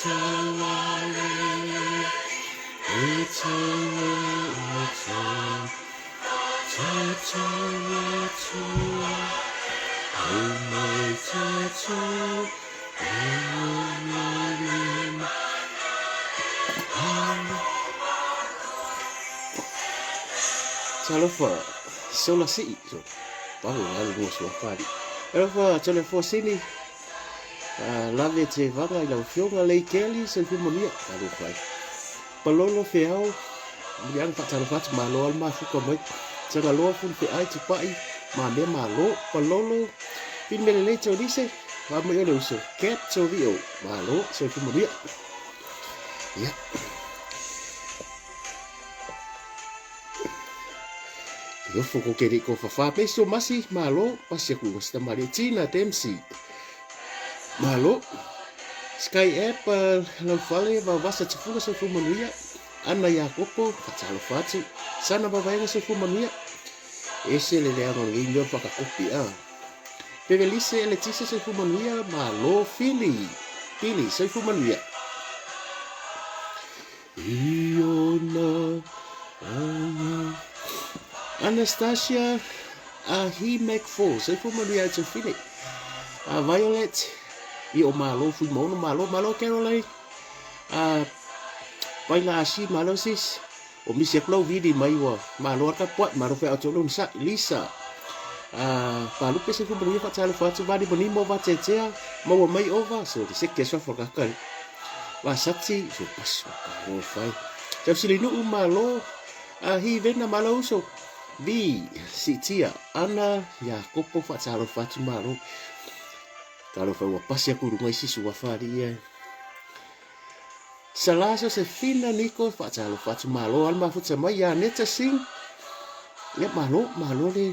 Salofa sola si so pahu lalu so fari ela tole fo sini lave te vanga i lau fionga lei keli se fumonia alu fai palolo feao yang tak talo fat malo al mafuka mai tanga loa fun fe ai te pai ma me malo palolo pin mele le to dise va mo yo so ket so vio malo se fumonia ya yo foko keri ko fa peso masi malo pasi ku sta mari tina temsi malo sky app lo fale va vasa tfuga se fumonia ana ya kopo fatalo fatu sana babaenga se fumonia ese le leano nginyo paka kopi pevelise eletise se fumonia malo fili se fumonia iona Anastasia he make four se fumonia to fili Violet i o malo fu malo Caroline baila asi malo sis o misi klo vidi mai wa malo ka pot malo fe auto sa Lisa palu pe se fumonia fa talo fa vadi bonimo va tetea mo mai over so se ke so for ka wa satsi so pas o fai tafsili no malo hi vena malo so vi sitia ana ya kopo fa talo fa malo kalau fa wa pas ya ku mai sisu wa fari Salaso se fina niko fa talo fa malo al ma futsa mai ya neta sing ya malo le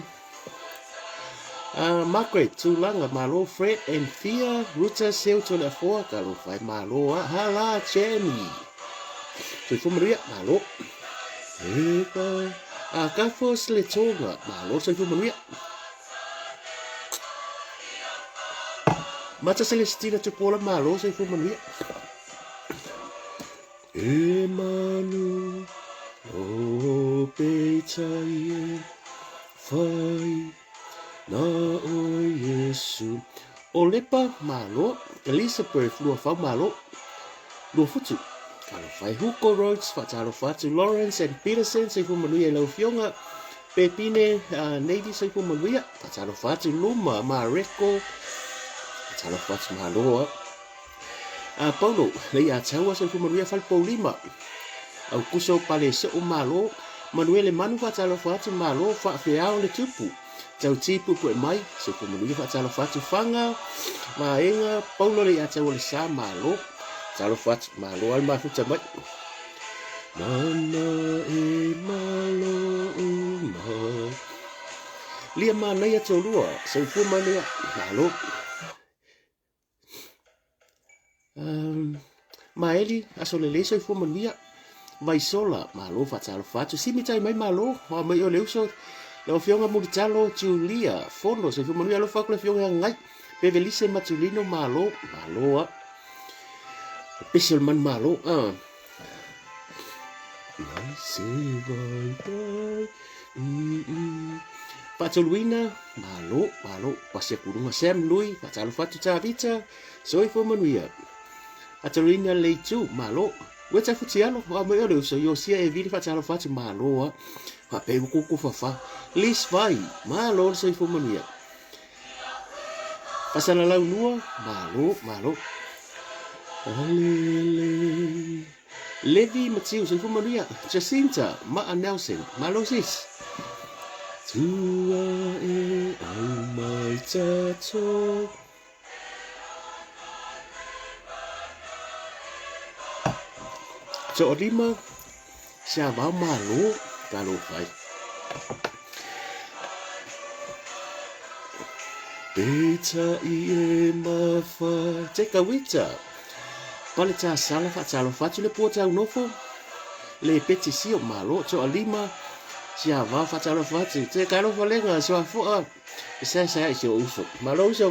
Margaret tulanga malo Fred and Fia Ruta sel to la foa kalau fa malo hala Jenny tu fumaria malo ka fo sletonga malo se fumaria Mata Celestina tu pola malo se fumaria Emanu o peitai fai na o Yesu o lepa malo Elizabeth lua fa malo lua futu kalau fai Hugo Rhodes fa talo fatu Lawrence and Peterson se fumanuia lau fionga Pepine Navy se fumanuia fa talo fatu Luma Mareko fa talo fatu malo Paulo lei a taua se fumanuia fal Paulima au kuso pale se o malo Manuele manu fa talo fatu malo fa feao le tupu tau tipu po mai se fumanuia fa talo fatu fanga maenga Paulo lei a taua le sa malo talo fatu malo al mafuta mai mana malo uma lia mana ia tolua se fumanuia malo Maeli asolele so fumonia vai sola malo fa talo fatu simitai mai malo o mai o leuso lo fionga mulitalo Julia fondo so fumonia lo fa ko fionga ngai pevelise matulino malo special man malo se vai Patoluina malo pasia kurunga Sam Lui fa talo fatu Tavita so fumonia Atarina leitu malo weta futialo wa mo yo so yo sia e vili fa talo fa malo fa pe ku fa lis vai malo so fumonia pasala la lua malo alele Levi Matthew so fumonia Jacinta ma Nelson malo sis tua e au mai tato So lima siapa malu kalau fai beta ie mafa ceka wita pale ta sala fa talo fa le pota unofo le peti sio malo so lima siapa fa talo fa te kalau valenga so fo saya iso uso malo so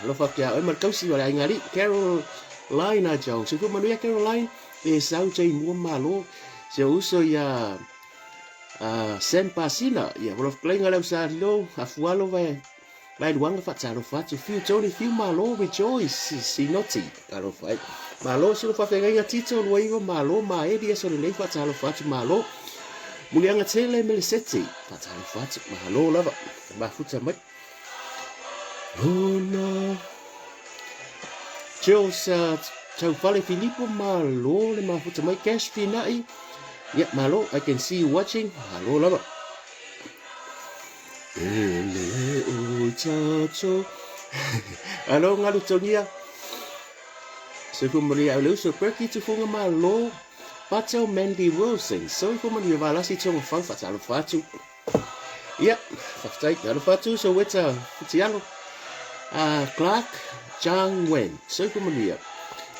lo fa kia e markau si wala ngali Carol Caroline Jones. Se fu manuia Caroline e sau chai mua malo. Se uso ya Sen Pasina ya wala klenga le sa lo afualo vai luanga fa tsalo fa tu fiu Tony fiu malo rejoice si noti alo fa malo se fa fenga tito lo iwa malo ma e dia so le fa tsalo fa tu malo mulianga tele meliseti fa tsalo fa tu malo lava ba futa mai no Josa Chau Vale Filippo malo le ma futa mai cash finai. Yeah, malo, I can see you watching. Malo lava. Ele o chacho. Alo ngalu tonia. Se fu Maria Lu so perki tu funga malo. Pacho Mandy Wilson. So fu Maria valasi chonga fang fatalo fatu. Yeah, fatai alo fatu so weta futialo. Clark Chang Wen. So fu Maria.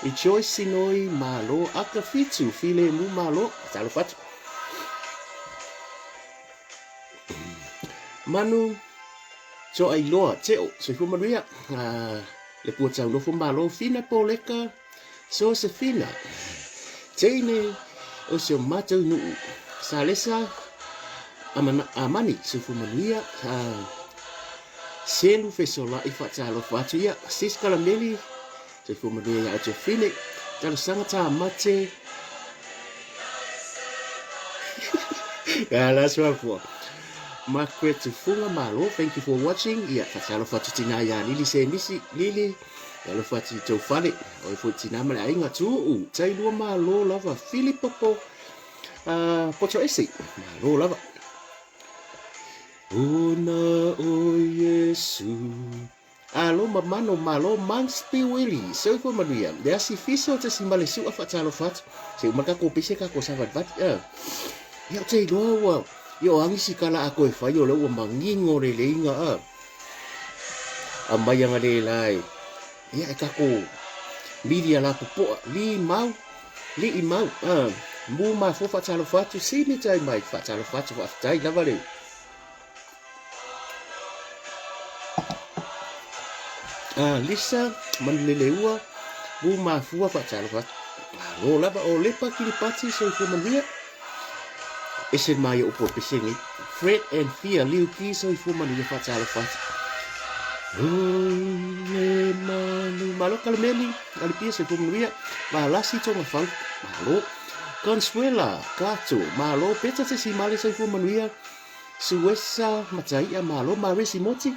I choice noi malo aka fitu file mu malo talo fatu. Manu so ai loa teo so fu Maria le puta lo fu malo fina poleka so se fina tene o se mata nu salesa amani so fu Maria selu fesola I fatalo fatu ya sis kalameli se fu Maria ya fine talo sanga ta mate ala swapo Margaret Funga Malo, thank you for watching. Ya, fatalo fatu tina ya lili se nisi lili ya lo fatu to fale o fu tina mala inga tu tai lua malo lava Filipopo poto ese malo lava Una o Yesu alo mamano malo manspi wili so fu Maria ya si fiso te simbale su fatalo fatu se maka ko pise ka ko savat bat ya tai lua yo angisi kala ako fa yo lo mangingo le inga ambayang ale lai ya kako media la popo li mau mu ma fo fa talo fatu sini tai mai fa talo fatu fa tai la vale lisa man leleua mu ma fu fa talo fatu lo la ba o le pa kilipati so fu Maria esen mai upo pesengi Fred and Fear liu ki so fu Maria fatalo fat le malo kalmeli ali pia fu Maria balasi tonga fang malo Consuela kato malo peta se si male so fu Maria suesa matai malo marisi moti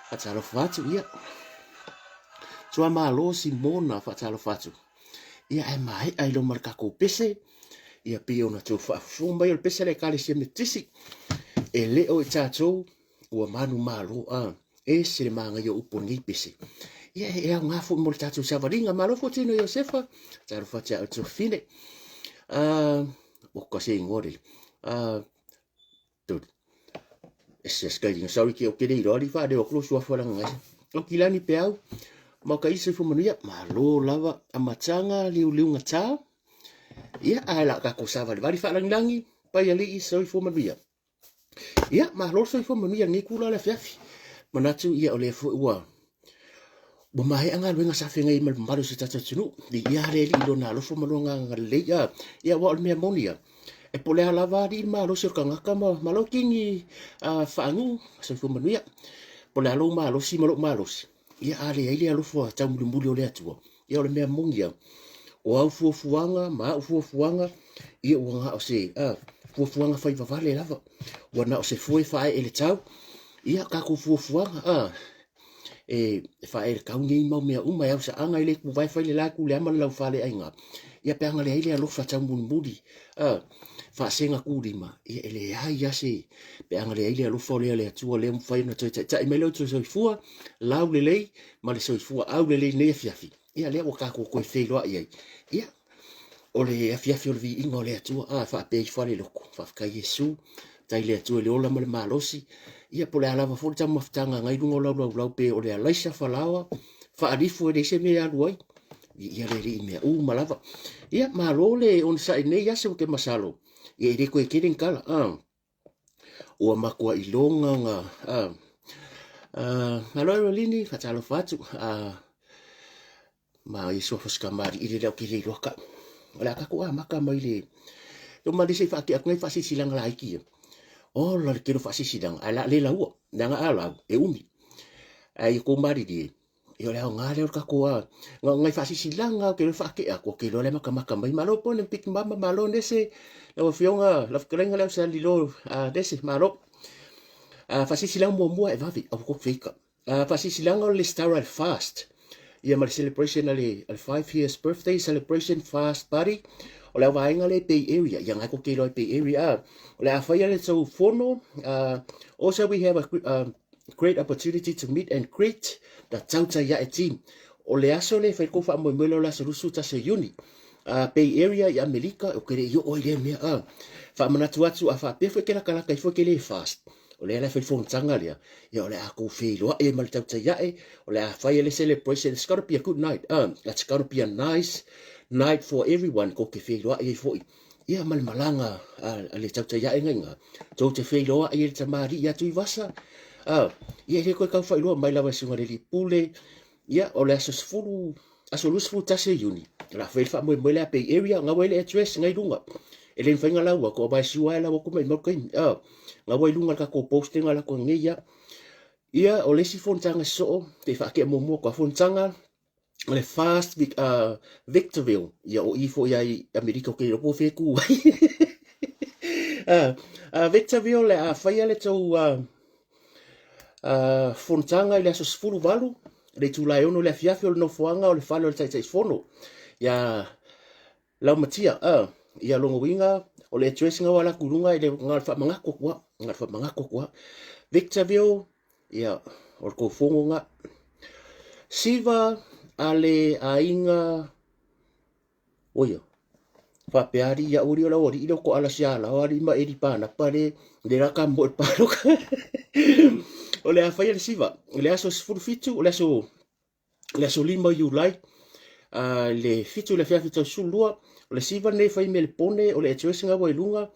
fatalo fatu ia tua malo Simona fatalo fatu ia mai ai lo marka ko pese ia pio na tu fa fumba il pese le kali se metisi e le o tato o manu malo e se manga yo uponi pese ia e nga fu mo tato savaringa malo fo tino Josefa taru fa cha tu fine o ko se ngori tu ese skai sauri ki o kiri ro ri fa de o klo so fa nga o kilani peau mo ka ise fu Maria malo lava amachanga liu ngata ia ala ka ko sava vari fa langi pa ia li so fu Maria ia ma lo so fu Maria ni kula la fiafi manatu ia ole fu wa bo mai anga wenga sa fenga i mal maru se tata tunu di ia le li do na lo fu malonga ngale ia wa me monia e pole ala vari ma lo so kanga kama malo kingi fa ngu so fu Maria pole alo ma lo si malo ia ale ile alo fu ta mbulu ole atu ia ole me monia o au fuafuanga ma fuafuanga ia wanga o se fuafuanga fai vale lava wana o se foi fai ele tau ia ka ku fuafuanga e fai ele kaungi mau mea uma ia sa anga ile ku vai fai le la ku le amal lau fale ainga ia pe anga le ile alo fa tau mbuli fa senga ku lima ia ele ai ia se pe anga le ile alo fole le atu le fai na ta imelo tu so fua lau le ma le so fua au le ne fiafi ia le waka ko fe lo ia ole afiafi ole vi ingo le atu fa pe fale loko fa ka Yesu tai le atu le ola male malosi ia pole ala va fole tama ftanga ngai dungo lau pe ole ala isa falawa fa arifu de se me aluai ia le ri me malava ia malole on sa ne ia se ke masalo ia ri ko kiden kala o makua ilonga nga malo lini fatalo fatu ma Yesu foskamari ile le ki le roka la ka ko maka mai le to ma dise fa ki ak ngai fa si silang la iki o la ke fa si silang ala le la u nga ala e umi ai ko mari di yo le nga le ka ko ngai fa si silang ke fa ki ako ke lo le maka mai malo pon pik mama malo nese la fionga la krenga la sa lilo dese malo fa si silang mo e va vi ko fika fa si silang le star fast ia ma celebration ale 5 years birthday celebration fast party o le vainga le Bay Area yang ako kilo Bay Area o le afaya le so fono also we have a great opportunity to meet and greet the tauta ya team o le aso le fai ko fa mo melo la solusu ta se uni Bay Area ya America o kere yo o le me fa mana tuatu afa pe fo kela kala kai fo kele fast o le ala fai fon tanga le ya o le ako filo e mal tauta ya o le afaya le celebration it's got to be a good night it's got to be a nice night for everyone ko ke filo e fo ia mal malanga ale tauta ya nga to te filo e te mari ya tu vasa ia le ko ka fai lo mai lava sunga le pule ia o le aso lusfu tase uni la fai fa mo le Bay Area nga wele address ngai lunga ele fainga la ko ba siwa la ko mai mo kai nga wai lunga ka ko posting ala ko ngeia ia o le si fontanga so te fa ke mo ko fontanga le fast Victorville ia o ifo ia America ke ro fe ku Victorville le fai le to fontanga le aso sfulu valu le tulai ono le fiafio no foanga o le falo le tai fono ya la matia ya longo winga o le dressing wala kulunga ile ngal fa mangako kwa Victorville ya o ko fongo nga siva ale ainga oyo fa peari ya uri ola ori ile ko ala sia la ori ma edi pana pare le raka mo paro o le afai le siva o le aso fitu o le aso lima Julai le fitu le fitu sulua o le siva ne fai me le pone o le dressing wa ilunga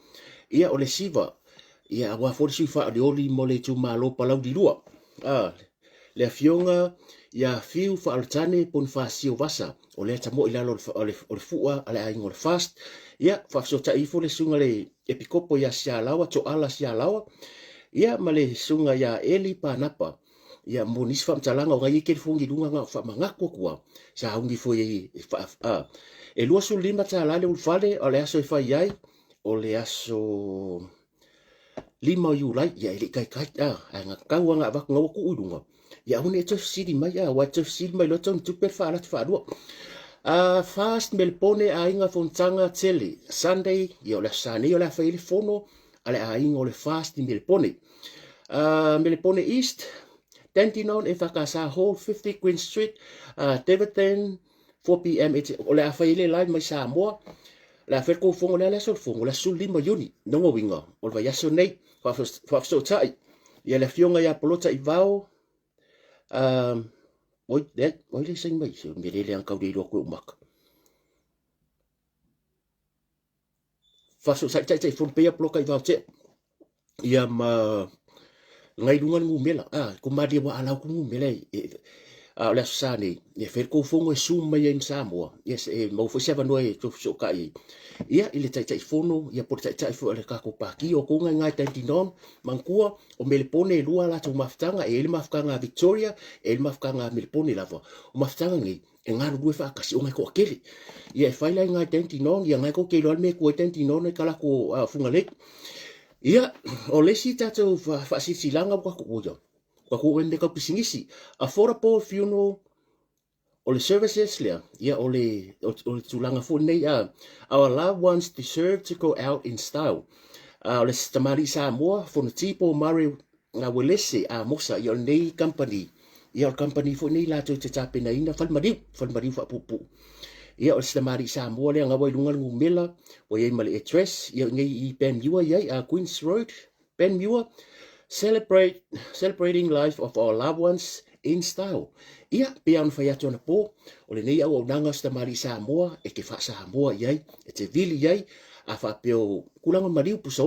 ia o le siva ia wa for sifa de oli mo le tu malo palau di lua le fionga ia fiu fa altane pon fa sio vasa o le tamo ilalo o le fuwa ale ai ngol fast ia fa so ta ifo le sunga le epikopo ya sia lawa to ala sia lawa ia male sunga ya eli panapa ia monis fa mtalanga o ngai ke fungi lunga nga fa mangako kwa sa ungi fo ye e lua su lima ta lale ul fale o le aso fa yai o le aso lima Julai ia ele kai nga kawa nga va ngo ku udunga ia une to sidi mai wa to sidi mai lo ton tu per fa fa do fast melpone ainga fontanga tele Sunday ia le sani o le fa ile fono ale ainga o le fast melpone Melpone East 29 e whakasa Hall 50 Queen Street Davidton 4 p.m. o le awhaile lai mai Samoa le awherko fongo le ala solfongo le sul lima yuni nongo winga o le vaiaso nei whafso tai ia le fionga ia polota i vao oi le sing mai me le ang kauri lo ko umaka whafso tai fonpea ploka i vao te ia ma ngai lungan ngu mela ko madi wa ala ku ngu mela le sani e fer ko fongo sum mai en Samoa yes e mo fo seva no e to so kai ia ile tai fono ia por tai fo le ka ko paki o ko ngai tai dinon mankua o Melpone lua la to maftanga e le mafkanga Victoria e le mafkanga Melpone lava o maftanga ngai e ngaru due fa kasi o ngai ko kele ia fai la ngai tai dinon ia ngai ko ke lo me ko tai dinon e kala ko funga le ia o le si tatou fa silanga kwa ko wende ka pisingisi a affordable funeral o le services lea ia o le tulanga fo nei our loved ones deserve to go out in style o le stamari Samoa fo na tipo mare nga welese mosa ia nei company ia o company fo nei la te tape na ina falmari fa pupu ia o stamari Samoa le nga wai lunga ngumela o ye male address ia ngai i Penmua ia Queens Road Penmua celebrating life of our loved ones in style ia pian fa yato na po o le nei au nanga stamari Samoa e ke fa Samoa ia e te vili ia a fa peo kulanga mariu pusa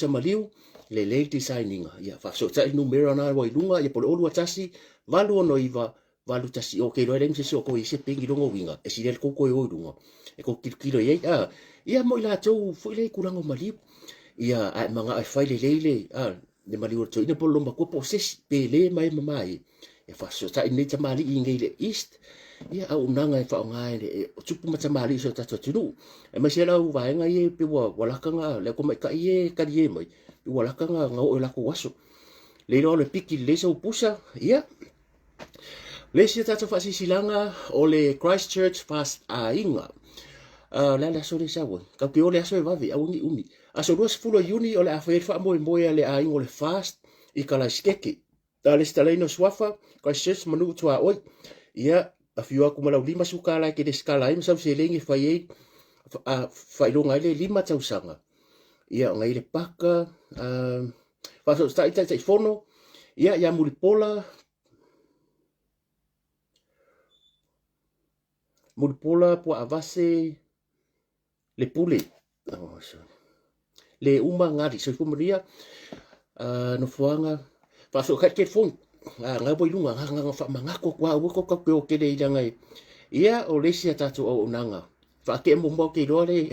mariu le designing ia fa so tai numero na wai lunga ia po olu atasi valu no iva walu tasi o ke roe se so ko ise pingi rongo winga e sile ko ko o runga e ko kilo ye ia mo ila tau fu ile kurango mali ia a manga ai fai le ne mali o tau ina polo ma ko po ses pele mai mai e fa so ta ine tamali inge le east ia au nanga e fa nga e tupu ma tamali so ta tunu e ma se la u va nga ye pe wala kanga le ko mai ka ye ka ye mai wala kanga nga o la ko waso le no le piki le so pusa ia le si tata fa silanga o le Christchurch fast a inga la so le sawo ka pe o le aso e vavi a uni a so dos fulo uni o le afa fa mo le a inga o le fast I kala skeke ta le staleno swafa Christchurch manu tua oi ia a fiwa ku malau lima suka la ke de skala im sa se lengi fa ye fa ilonga le lima tausanga ia ngai le paka fa so sta ita fono ia ya mulipola po avase le pule le uma ngari so fu maria no fuanga fa so kat fon nga boi lunga nga fa manga ko kwa ko ke le ngai ia o le sia tatu o nanga fa ke mo ke role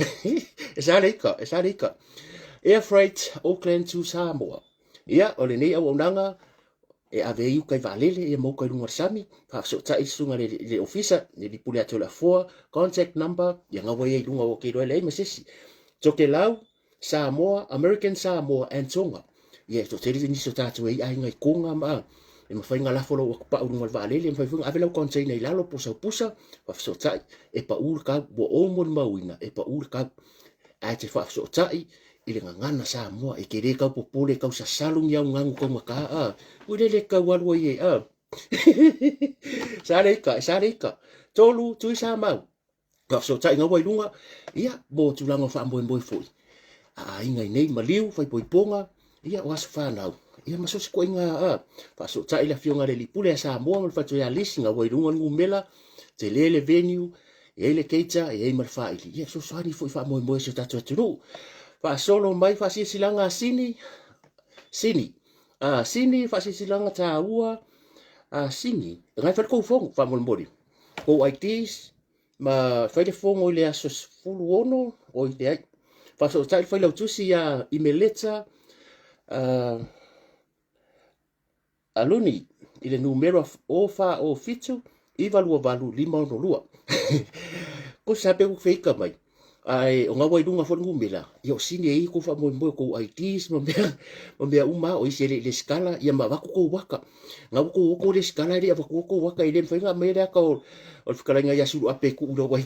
esarika air freight Auckland to Samoa ia o le nei o nanga e ave iu kai valele e mo kai lunga sami fa so ta isunga le officer le di pule atola 4 contact number ya nga wai lunga o ke role masesi Tokelau Samoa American Samoa and Tonga ia so te ni so tatu ai ngai konga ma e ma fai ngala folo o pa lunga valele fa funga ave lo container nei lalo pusa fa so ta e pa ur ka bo o mo mauina e pa ur ka a te fa so ta ile ngana Samoa e kere ka popole ka sa salung ya ngang ko maka ulele ka walu ye sareka tolu tu sama ka so tai ngawai lunga ia bo tu langa fa mo foi inga nei maliu fai ponga ia was fa nau ia maso ko inga fa so tai la fionga le lipule Samoa mo fa tu ya lisinga wai lunga ngumela te lele venue e le keita e mar fa ia so sani foi fa mo so tatu turu fa solo mai fa silanga sini fa silanga ta ua sini ngai fa ko fong fa mo mori ko ITs ma fa le fong o le aso fulu ono o te ai fa so tai fa le tusi ya imeleta aluni ile numero o fa o fitu iva lua valu lima ono lua ko sabe ko feika mai ai o nga wai dunga fo ngumela yo sini e ko fa mo ko ITs mo me uma o ise le skala ia ma va ko waka nga ko le skala ri va ko waka ile fa nga me ka o fikala nga ya sulu ape ku ro wai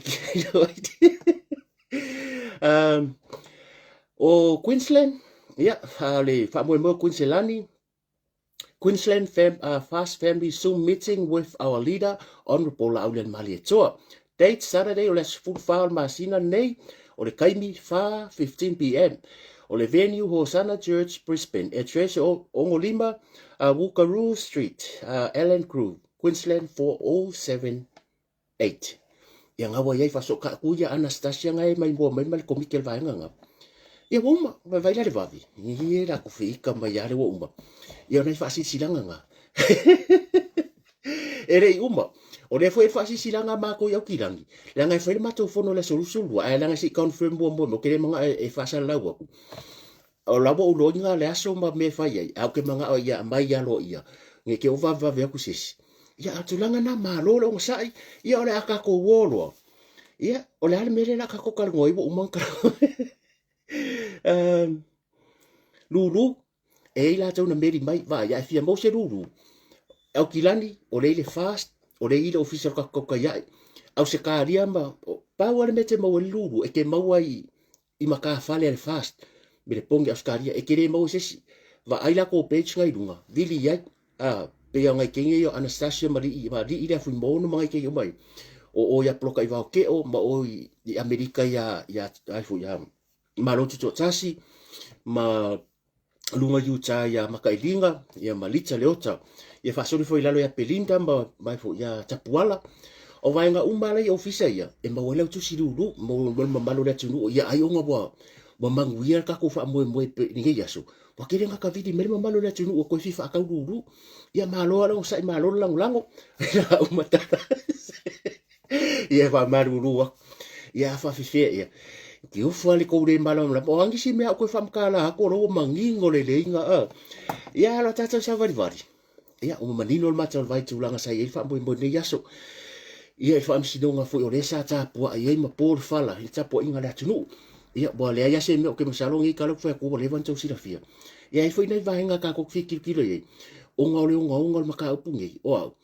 o Queensland ia le fa mo Queensland Fast Family Zoom meeting with our leader Honorable Aulen Malietoa. Date Saturday o le full file masina nei o le kaimi fa 15 p.m. o le venue Hosanna Church Brisbane e treasure o ngolima Wukaroo Street Allen Grove Queensland 4078 ia ngawa ia fa so ka kuya Anastasia ngai mai mo mai mal komikel vai nga ia uma vai la vavi ia la ku fika mai ale uma ia nei fa silanga nga ere uma o le foi fa silanga ma ko yau kilangi la ngai foi mato fono le solution ai la ngai confirm mo ke manga e fa sa lawa o labo o loinga le aso ma me fa ia au ke manga o ia mai ya lo ia nge ke o va ku sis ia atulanga na malo lo sai ia ole aka ko wolo ia ole ale mere la ka ko kal ngoi bo umang ka lulu e la tau na meri mai va ia fia mo se lulu au kilani ole le fast ole ile official ka ko ia au se ka ria ma pa wale mete mo lulu e ke mau ai I maka fale le fast me le pongi auskaria e kere mo se va ai la ko page ngai lunga vili ia pe ngai kinge yo Anastasia mari ile fu mo no mai ke yo mai o ya ploka I va ke o ma o I Amerika ya ai fu ya malotu to tasi ma lunga yuta ya makailinga ya malita leota ya fasori fo ilalo ya pelinda ma fu ya tapuala o vai nga umala ya ofisa ya e ma wala tu silulu mo malo le tunu ya ai onga bo manguia ka ko fa mo ni ya so wakile nga ka vidi mele mamalo na tunu o ko fifa ka dulu ia malo ala sa malo lango la umata ia fa maruru ia fa fife ia ki o fali ko le malo la o angi si me ko fa mkala ko ro mangingo le inga ia la tata sa vari ia o manino le mata vai tu langa sai fa bo ne yaso ia fa am sidonga fo o le sa ta po ia ma por fala i ta po inga la tunu ia bo le ia se me o ke masalongi ka lo fa ko le van tau sila fia ia foi nei vai nga ka ko fikir kilo ye o nga maka upungi o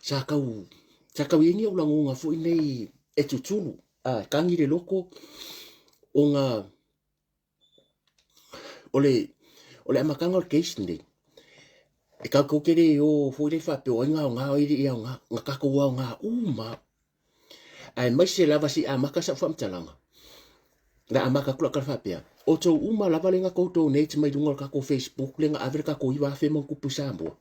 sa ka wingi o lango nga foi nei e tutulu kangi le loko o nga ole makanga o case nei e ka ko kere o foi le fa pe o nga nga ka ko nga uma ai mai se lava si amaka sa fam talanga na amaka kula ka fa pe o to uma lava lenga ko to nei mai dunga ka ko Facebook lenga Afrika ko iwa fe man ku pusambo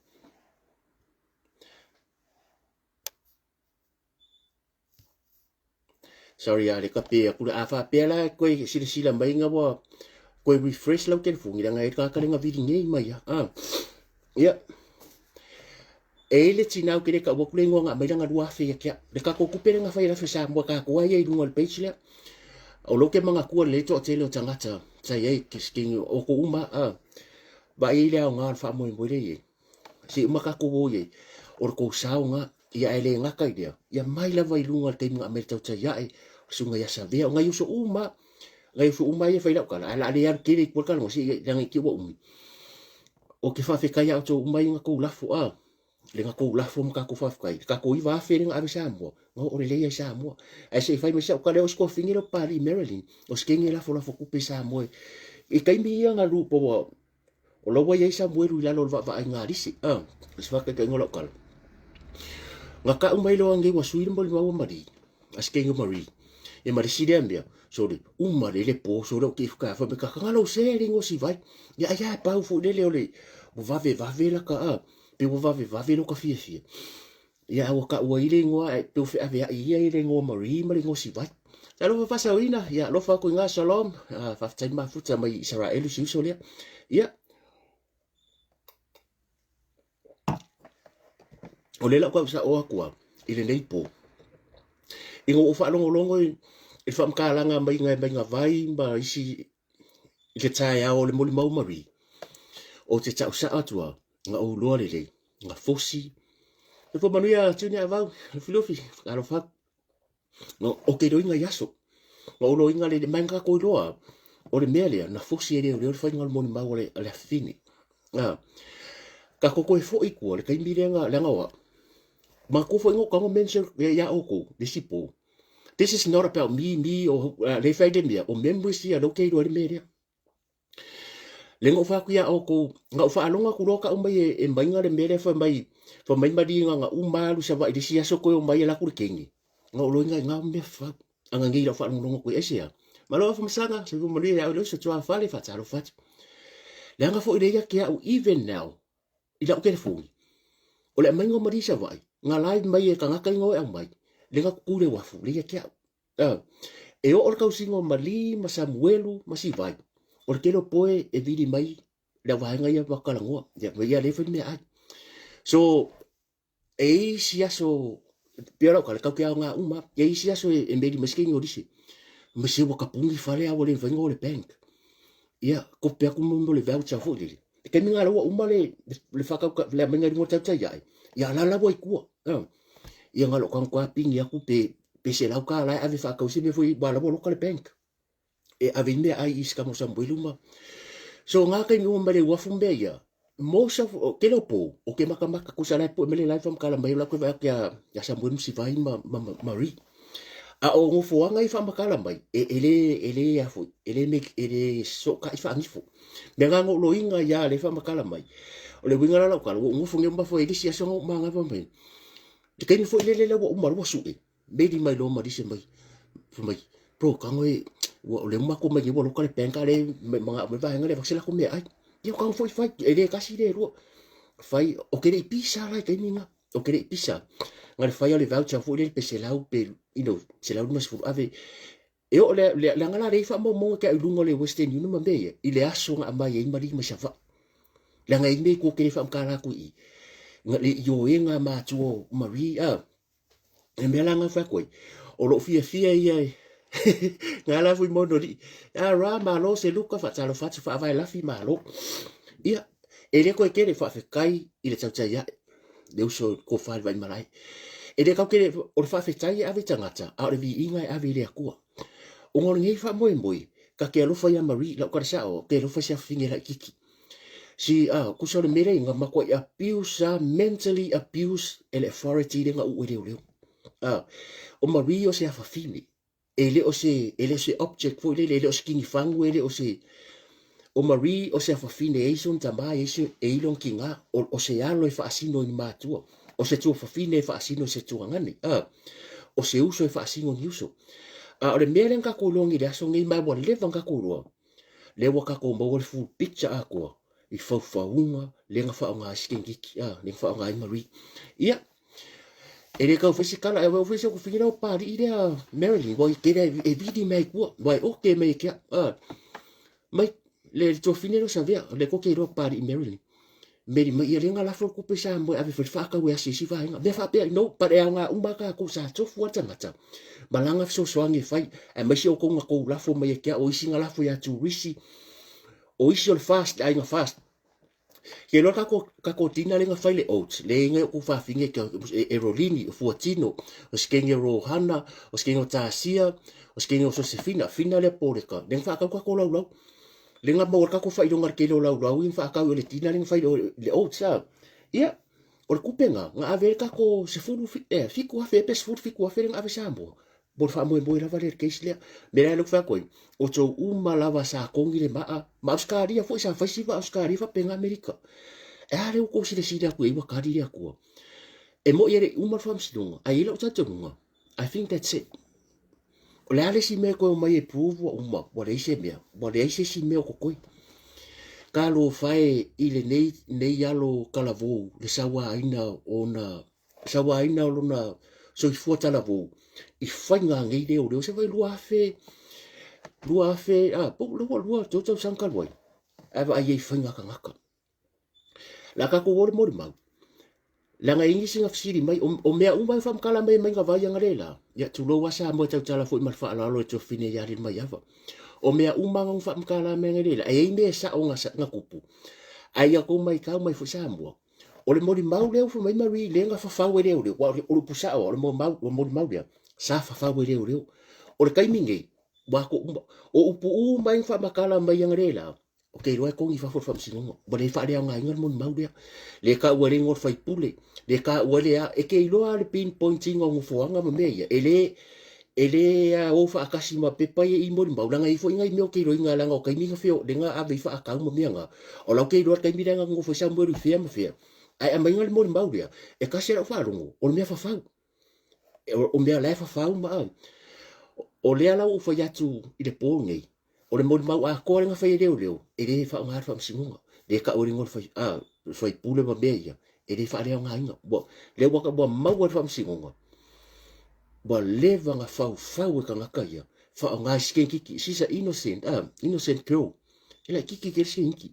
sorry ale ka pe ku afa pe la ko sila mai nga bo ko refresh lo telefon nga ka ka lenga vidi nei mai ya ele tina ke ka bo kulengo nga mai nga dua fe ya le ka ko kupere nga fa ira fe sambo ka ko ai dunga page le o lo ke manga ku le to tele o tangata sa ye kisking o ko uma ba ile nga fa mo mo le si uma ka ko bo ye o ko sa nga ia ele nga ka dia ia mai la vai lunga te nga mer tau ya sunga ya sa vea nga yuso uma ye fa ila ka ala ale yar kiri ko ka no si yang ki bo o ke fa fe ka ya to uma nga ko la fu le nga ko la fu ka ko fa ka ko iwa fe nga avisa mo ngo o le ya sa mo ai se fa me sa ka le o sko fingiro pari Maryland o skingi la fu ku pe sa mo e kai mi nga lu po o lo wa ye sa mo ru la lo va nga risi se fa ka ngolo ka nga ka umai lo ngi wa suir mo wa mari askengo mari e mari sidembia so le umare le po so lo ki ka fa me ka ngalo sharing o si vai ya pa fu le va ve la ka pe va ve lo ka fie ya o ka wa ile ngo pe fe ave ia ile ngo mari ngo si vai ya lo fa sa wina ya lo fa ko nga shalom fa tsai ma fu tsai mai Israel si so le ya o le la ko sa o akua ile nei po ingo o fa longo e fa mkalanga mai nga vai ba isi ke tai a o le moli mau mari o te tau sa atua nga o loa le nga fosi e fa manuia tunia vau filofi alo fa no o ke do inga yaso nga o lo inga le manga ko loa o le melia na fosi e le fa inga le moli mau le fini ka ko e fo iku le kai mirenga le nga wa ma ko fo ingo ka ngo mention ya oko disipo. This is not about me or le fai de mia o members ya lo ke do le media le ngo fa ku ya oko nga fa alonga ku loka umbai e mbainga le media fa mai madi nga umalu sa va disia so ko umbai la ku kengi nga lo nga me fa anga ngi la fa ngo ku esia malo fa msanga se ku mali ya lo so twa fa le fa tsalo fa le nga fo ile ya ke even now ila o telefoni o le mai ngo mari sa vai nga live mai e ka nga kai ngo e mai le nga kule wafu le kia e o ka usingo mali ma Samuelu ma si vai o ke lo poe e vidi mai le wa nga ya bakala ngo ya ya le fe me ai so e sia so pero ka ka nga uma e sia so e me di meskin o disi me se wa ka pungi fale a le vengo le bank ya ko pe ku mo le voucher fo le ke mi nga lo uma le fa ka le menga mo tsa ya la wa ku ia ngalo kan kwa pingi aku pe se lau ka lai ave fa kausi me foi bala bo local bank e ave me ai iska mo sambuiluma so nga ka mi male wa fumbe ya most of ke lo po o ke makamaka ku sala po mele lai fam kala mai la ko va ya sambuilum si vai mari a o ngo fo nga i fa makala mai ele ya fo ele me ele so ka i fa ni fo me nga ngo lo inga ya le fa makala mai o le winga la ka ngo fo ngemba fo ele sia so manga fa mai ke ni fo le wo umar wo su e be di mai lo ma di se mai pro ka ngoi wo le ma ko mai wo lo ka le penka le manga me va ngale vaxela ko me ai yo ka fo fai ele ka si le ro fai o ke le pisa la ke ni nga o ke le pisa ngale fai le voucher fo le pese la pe se la no se ave e o le ngala le fa mo ke lungo le Western Union ma be ile aso nga mai e mari ma sava la ngai me ko ke fa kala ku i nga le yo e nga ma tuo Maria e me la nga fa ko o lo fia ia nga la fu mo no di a ra ma lo se luka fa talo fa fa vai la fi ma lo ia e le ko ke le fa fe kai i le tau ya de uso ko fa vai malai e le ka ke o fa fe tai a vitangata a le vi inga a vi le ku o ngol ngi fa mo ka ke lo fa ya Maria la ko sa o ke lo fa sa finge la kiki si kusole mere nga makwa abuse mentally abuse ele authority le nga u le o Maria o se fa fini ele o se object fo ele o skinny fangu ele o Maria o se fa fini e son tamba e ilon kinga o se alo e fa asino ni matua o se tu fa fini fa asino se tu ngani o se uso e fa asino ni uso o le mere nga ko longi le so ngi mai bo le nga ko ro le wa ka ko mo full picture ako i faufaunga le nga fa nga skingiki le fa nga Maria ia ele ka fisikala e ofisi ko fingira o pari ile Marilyn boy kere e vidi mai ko boy o ke mai ke mai le to finiro sa via le ko ke ro pari Marilyn meri mai ile nga la fo ko pesa mo ave fa ka we asi va nga be fa pe no pare nga umba ka ko sa to fu tanga balanga so ngi fai e mai si o ko nga ko la fo mai ke o isi nga la fo ya tu risi o isi ol fast ai nga fast ke lo ka ko tina le nga fai le oats le nga ku fa finge ke e rolini fu tino o skenge ro hana o skenge tasia o skenge so se fina le poreka le fa ka ko lo le nga mo ka ko fai lo ngar ke lo in fa ka le tina le fai le oats ia o le kupenga nga ave ka ko se fu fi ko fe pes fu fi ko fe nga ave sambo bor fa mo la valer ke isle me la lo fa ko o to uma lava sa kongi le ma uskari fo sa fa si va uskari fa penga Amerika e ale ko si le si da ko i wa kari le ko e mo yere uma fa msidunga ai lo ta tunga I think that's it o le ale si me ko mai e puvo uma bo le se me bo le se si me ko ko ka lo fai ile nei yalo kalavo le sawa ina ona sawa ina lona so i fuata la vo i fai nga ngai leo se vai lua fe lua to sanka loi ava ai fai nga ngaka la ka ko wor mor mau la nga ingi singa fsiri mai o mea umai fam kala mai nga vai nga lela ya tu lo wasa mo tau tala fo mal fa la lo to fine ya rin mai ava o mea umanga fam kala mai nga lela ai me sa o nga kupu ai ko mai ka mai fo sambo o le mori mau leo fo mai mari le nga fa fa we leo o le pusa o le mo mori mau leo sa fa we leo o le kaiminge wa ko o upu mai fa makala mai yang rela o ke roi ko ngi fa fa singo bo le fa le nga ngal mon mau le ka wa le ngor fa pule le ka wa le e ke lo le pinpointing o fo nga me ya ele o fa akasi ma pepa i mori mau nga i fo ngai me o ke roi nga la nga kaiminga feo le nga ave fa aka mo me nga o la ke ro kaiminga nga ngo fo sa mo ru fia mo fia ai mai ngal mori mau e ka se fa rongo o me fa o me la fa ma o le ala u fa yatu i le pongi o le mod mau a ko nga fa leo e le fa nga fa msinga le ka o ringo fa fa pule ma beia e le fa le nga inga bo le wa ka bo mau fa msinga bo le va nga fa ka nga ka ya fa nga skenki si sa innocent girl ela kiki ke skenki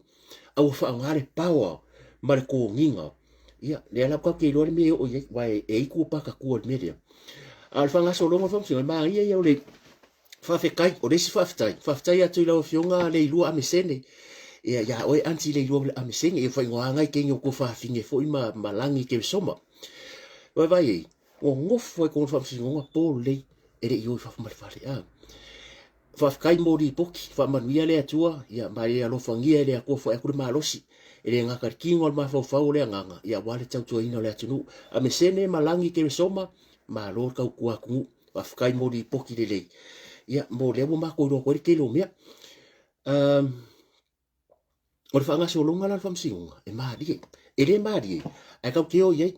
au fa nga le power ma ko nginga ia le ala ka ke lo me o ye wa e ku pa ka ku me dia al fa nga so lo fa msinga ma ia ia le fa fe kai o desi fa ftai atu la fionga le lu amesene ya oi anti le lu amesene e foi ngoanga ke ngoko fa finge foi malangi ke soma vai o ngof foi ko fa singa po le e le yo fa mal fa fa kai mori poki fa manuia le atua ya mai alo fangia le ko fa ku malosi e le nga karkingo ma fa le nga ya wale tau to ina le atu amesene malangi ke soma ma lo ka ku fa kai mori poki le ya mo le mo mako ro ko ke lo mia o fa nga so lo ngala fam singa e ma di e le ma di ai ka ke o ye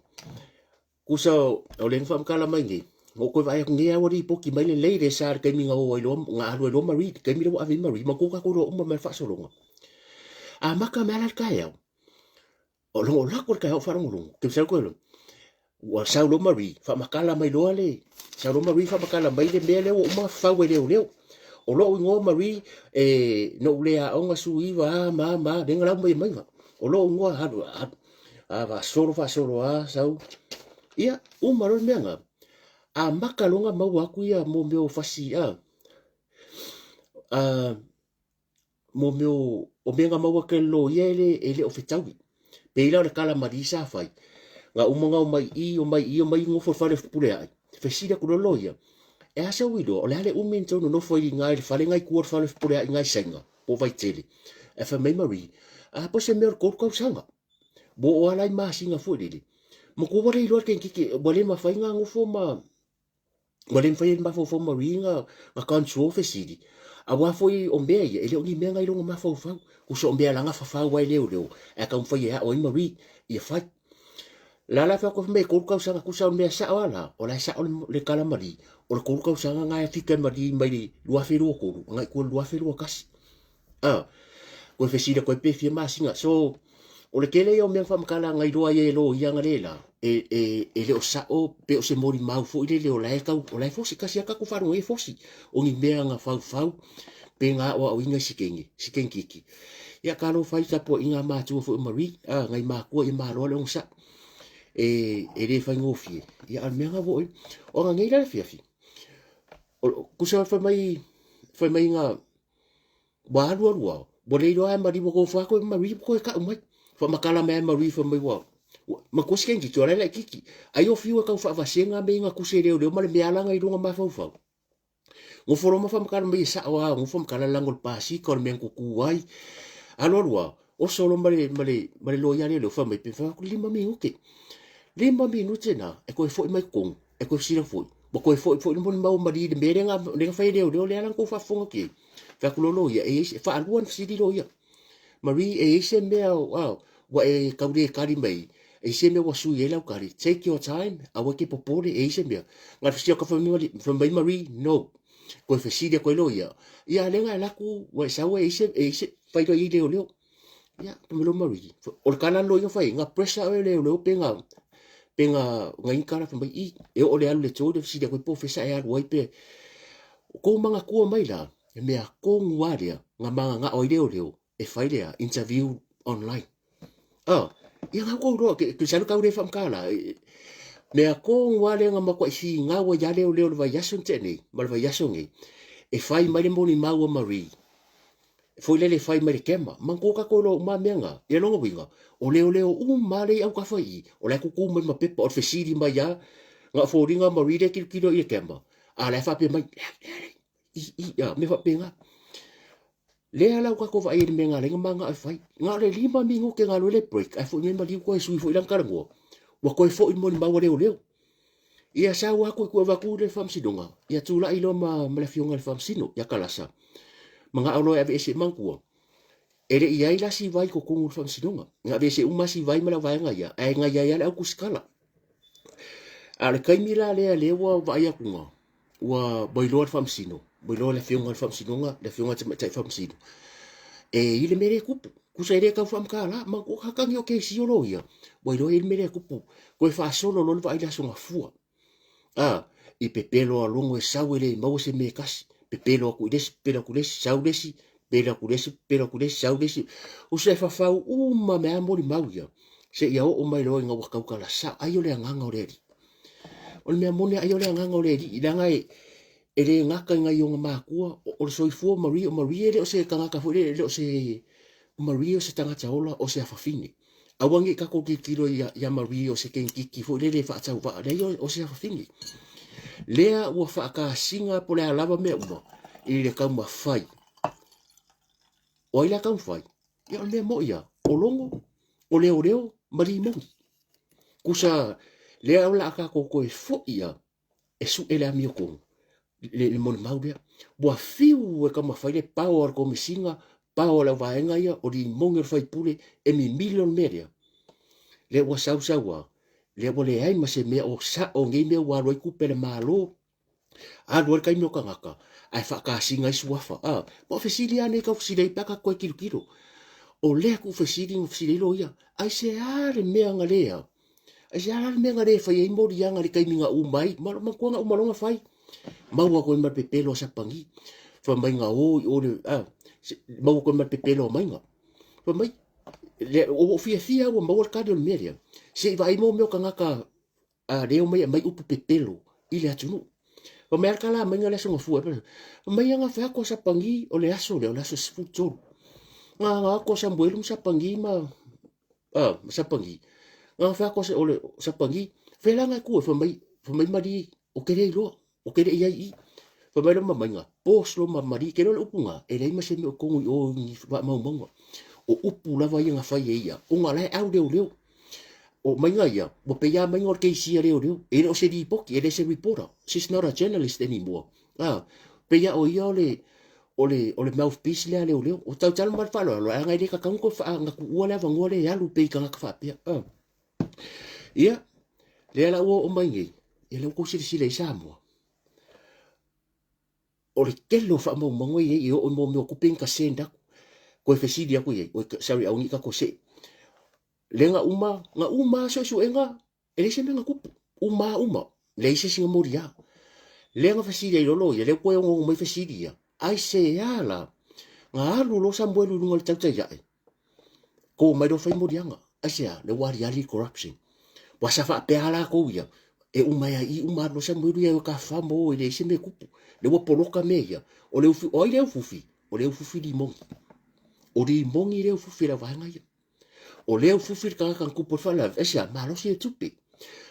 ku so o le fam kala mai ni mo ko vai ngi a wori poki mai le le sa ke mi nga o lo nga lo lo mari ke mi lo ave mari ma ko ka ko ro ma fa so lo a maka mala ka ya o lo la ko ka o fa lo ke sa ko lo wa sa lo mari fa makala mai lo ale sa lo mari fa makala mai le mele o ma fa we le o lo ngo mari no le a onga suiva ma de ngala mai mai o lo ngua hadu va solo sau ia umaro menga a makalonga mau aku ia mo meu fasi mo meu o menga mau ke lo ia ele o fitawi pe ila le kala marisa fai nga umonga o mai ngo fo fale pule ai fesida ku lo ia e asa wido o le ale umento no foi ngai le fale ngai ku fale pule ai ngai senga o vai tele e fa memory a po se mer ko sanga bo o alai ma singa fo dele mo ko wale ilo ken kiki wale ma fai nga ngofo ma wale fai ma fo ma ringa ma control fesidi a wa foi o me ele o ni me ngai lo ma fo fa ku so me la nga fa fa wa le e ka fai ya o ma ri ia fai la fa ko me ko sanga ku sa me sa wala o la sa o le kala mari o le ko sanga nga e fika mari mai lua fe lo ko ngai ko lua fe lo kasi ko fesida ko pe fi ma singa so o le kele o me fa makala ngai roa ye lo yanga lela le o sa o pe o se mori mau fo ile o lai ka o lai fosi kasi ka ku faru e fosi o ngi mea nga fau pe nga o inga sikengi ki ya ka lo fai sa po inga ma tu fo mari ngai ma ko i ma lo le sa le fa ngofi ya al mea vo o nga ngai la fi ku sa fa mai nga wa lo bo le do ai mari ko fa ko mari ko ka mai fa makala me mari fa mai wa ma ko sken ki tore la kiki ai o fiwa ka fa vasenga me nga kusere o le ma le meala nga i runga ma fa ngo foro ma fa makala me sa wa ngo fa makala langol pasi ko me ku kuai alorwa o solo male lo ya le fa me pe fa ku lima minuti na e ko fo mai kong e ko sira fo bo ko fo mo ma mari de merenga le fa ile o le ala ko fa fonga ki fa ku lo ya e fa alwan sidi lo ya mari e se me wa e kaure kari mai e se me wa su ye la kari take your time a wa ke popore e se me nga fisia ka fa mai mari no ko fa sidi ko lo ya le nga la ku wa sa wa e se fa do ile o le ya lo mari o kana lo yo fa nga pressure le penga ngai kala fa mai e o le alu le tō de sidi ko po fa sa e alu pe ko manga kua mai la e mea ko nguaria nga manga nga oile o leo e whaidea interview online ia nga ko roa ke sanu kaure wha mkala mea ko nguaria nga makwa isi nga wa ya leo le vai yason tene ma le vai yason e whai mai le moni maua mari foi lele fai mai kema man ko ka ko lo ma menga e longo winga o leo mare au ka fai o le ku mai ma pepa o fesiri mai ya nga fo ringa mari de kilo i kema a le fa pe mai me fa penga le ala ka ko vai me nga le manga ai fai nga le lima mingo ke nga le break ai fo ni ma li ko sui fo ilang karango wa ko fo in mo ba wa leo ia sa wa ko va ku le fam sidonga ia tula ilo ma le fionga le fam sino ya kalasa manga alo e ese mangku ele ia ila si vai ko kungu fam sidonga nga be se uma si vai mala vai nga ia ai nga ia au kuskala ale kai mila le wa vai akunga wa boilor fam sino boilor le fionga fam sidonga le fionga te fam sino ile mere kupu kusa ile ka fam kala ma ko hakang yo ke si olo ia boilor ile mere kupu ko fa solo lo vai la songa fua i pepelo alongo e sawele mau se me kasi pepelo ku des saudesi pela ku des saudesi o se fa fa uma me amori mau ia se ia o mai lo nga wa kala sa ayo le nganga o le o me amoni ayo le nganga o le i danga ele ngaka nga yo nga makua o so i fu maria le o se kanga ka fu le o se maria o se tanga chaola o se afafini awangi ka ko kilo ya maria o se ken kiki fu le fa tau va le o se afafini lea ua whaaka singa po lea lava mea uma i le kauma whai. O i le kauma whai, ia o lea mo ia, o longo, o leo, mari mongi. Kusa lea o la aka koko e fo ia, e su ele a mio kongo. Le moni maudea, bua fiu e kauma whai le pao ar komi singa, pao la vaenga ia, o di mongi ar whai pule, e mi milion meria. Le ua sau le wale ai ma se mea o sa o ngai mea wa roi ku pele malo a roi kai no kangaka ai fa ka singa suafa po fesili ane ka fesili paka ko kilo o le ku fesili lo ia ai se ale mea ngalea ai se ale mea ngale fa i mo dia ngali kai minga umai ma ko nga umalonga fai ma wa ko ma pepelo sa pangi fa mai nga o le ma ko ma pepelo mai nga fa mai le o fia o mau ka de media se vai mo me ka ngaka a de mai upu pepelo ile atunu o me kala mai ngale so fu mai nga fa ko sa pangi o le aso sfuto nga ko sa mbuelum sa pangi sa pangi nga fa ko sa pangi fela nga ku fa mai mari o kere lo o kere ia fa mai ma mai nga pos lo ma mari kero lo upunga e le ma se me ko o ni fa ma o upu lava ia nga fa ia o nga le au de o mai nga ia mo pe ia mai ngor ke sia le e o se di poki e se reporter she's not a journalist anymore pe ia o ia ole mouthpiece le o tau tala mar falo lo nga ide ka ko fa nga ku ole va ngole ya lu pe ka nga fa pe ia le ala o mai ngi e le ko si le sa mo o le kelo fa mo ngoi e o mo me ku ka senda ko e fesidia ko ye o sorry au ni ka ko se le nga uma so enga ele se nga kupu uma le se singa moria le nga fesidia lo ye le ko ngo mai fesidia ai se ala nga alu lo sambo lu ngol tau ya ko mai do fai moria nga ai se le wari ali corruption wa sa fa pe ala ko ya e uma ya i uma lo sambo lu ya ka fa mo ele se me kupu le wo poloka me ya o le ufufi di mongi o di mongi le ufufi la vanga ya o leo fufi ka kupu fala esa ma lo si tupi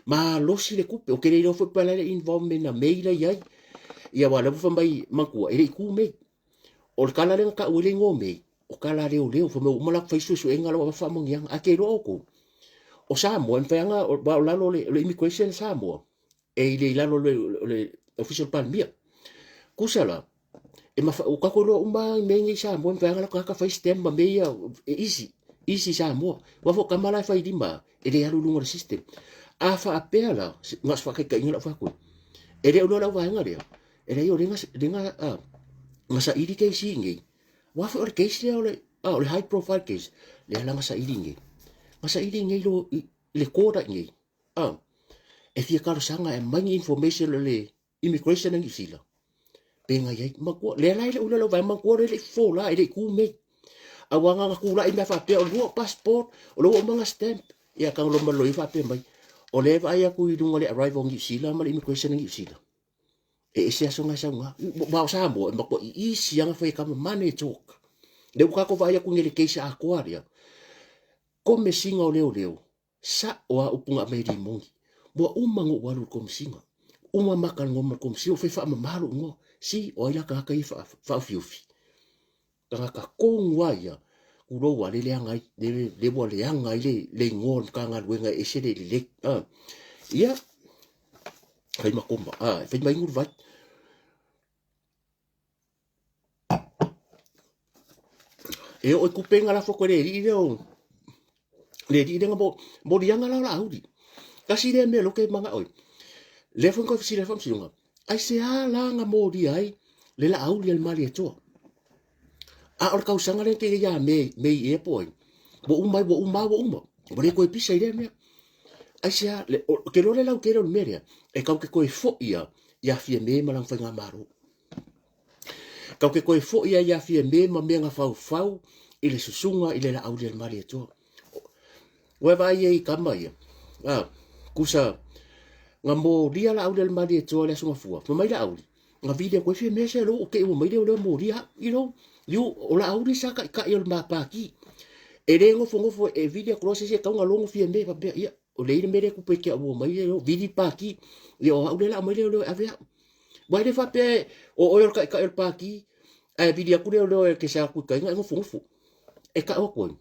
ma lo si le kupe o kere lo fu pala le involvement na meila ia wala fu mai maku ele ku me o kala le ka wele ngome o kala leo fu mo mala fa su enga lo fa mo yang ake lo ko o sa mo en fanga o ba la lo le immigration sa mo e le la lo le official plan mia kusala e ma o ka ko lo uma me ngi sa mo en fanga ka fa stem ma me easy sa mo wa fo kamala fa idima e le alu lungo system a fa apela ngas fa ka inga fa ko e le lo la wa nga le e le yo lenga ngasa idi ke singi wa fo case le le high profile case le la ngasa idi ngi lo le koda ngi e fia ka sanga e mangi information le immigration ngi sila penga ye ma ko le la le lo va ma ko le fo la e ku me awanga nga kula ina fa pe o lo passport o lo mga stamp ya kang lo malo fa pe mai o le va ya ku idung le arrive on sila mal immigration ngi sila e sia so nga sa nga ba sa mo ma ko i sia nga fa ka mane talk le ka ko va ya ku ngeli case aquaria come singa o leo sa o upunga me di mongi bo umango walu kom singa uma makan ngom kom si o fa malu ngo si o ila ka fa fiufi ka kongwa ya ulo wa le anga le bo le anga le ngol ka nga wenga e se le ya kai makomba fe mai ngur vat e o ku penga la foko le nga bo di anga la audi kasi le me lo ke manga oi le fon ko si le fam singa ai se ala nga mo di ai le la audi al mali to a or kau sanga le ke ya me e poi bo uma bo le ko pisa ile me asia le ke lo le lau ke lo meria e kau ke ko fo ia fie me malang fanga maru kau ke ko fo ia fie me ma me nga fau ile susunga ile la audio mari to we va ye kama ia kusa nga mo dia la audio mari to le sunga fu mai la audio nga video ko fie me se lo ke mo mai le mo dia you ola auri saka ka il mapaki ere ngofo e video cross se ka nga longo fie me pa ia o le ile mere ku pe ke o mai le video paki le o aule la mai le avea vai le fa pe o ka il paki e video ku le ke sa ku ka nga ngofo e ka o ko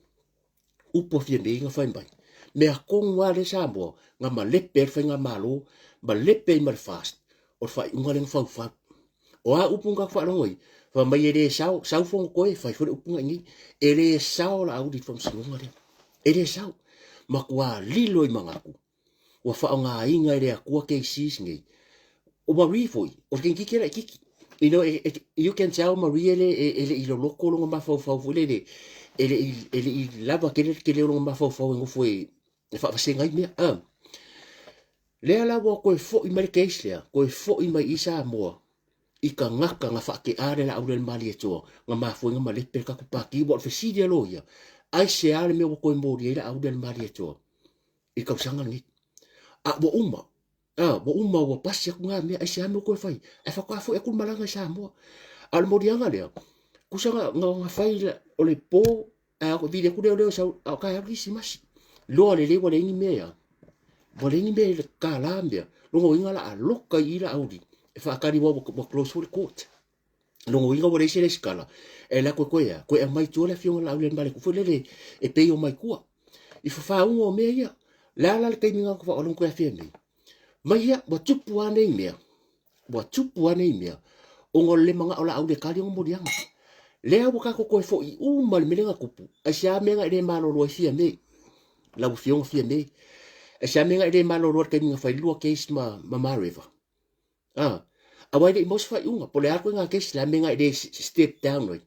upo fie me nga fa mai me a kongwa le sambo nga ma le per fa nga malo ba le pe mar fast o fa ngalen fa o a upunga fa ngoi fa mai ele sau fong ko e fa fo upunga ni ele sau la audi from singa le ele sau makwa lilo i mangaku wa fa nga inga ele ku ke sis ngi o ba rifoi o ken kikera kiki you can tell Maria ele ilo loko lo ma fa ele lava ke lo ma fa ngo foi fa singa me le ala wo ko fo i mai keisle ko fo i mai isa mo i ka ngaka nga whake are la aurel mali e toa nga mafu nga malepe ka kupaki wa fesidia loia ai se ale me ko mo ri au den mari to I kau sanga ni a bo uma bo uma wa pasi ku nga me ai se ame ko fai e fa ko fu e ku malanga sa mo al mo dianga le ku sanga nga fai o le po a ko vide ku le sa a ka ya risi mas lo le wa le ni me ya bo le ni me le ka lambia lo ngo inga la a loka ira audi e fa ka ri wo close for court lo ngo inga wo le se le skala e la ko ya ko e mai tu le fiona la le male ku fu le e pe o mai ku I fa un o me ya la la ke minga ko fa o ko fe me mai ya bo tupu ane me bo tupu ane me o ngol le manga ola au de kali mo dianga le au ka ko fo I mal me nga kupu a sha me nga de malo lo fia me la bu fion fia me a sha me nga de malo lo ke minga fa lu case ma river a wai de mos fa unga po le ako nga case la me nga de step down right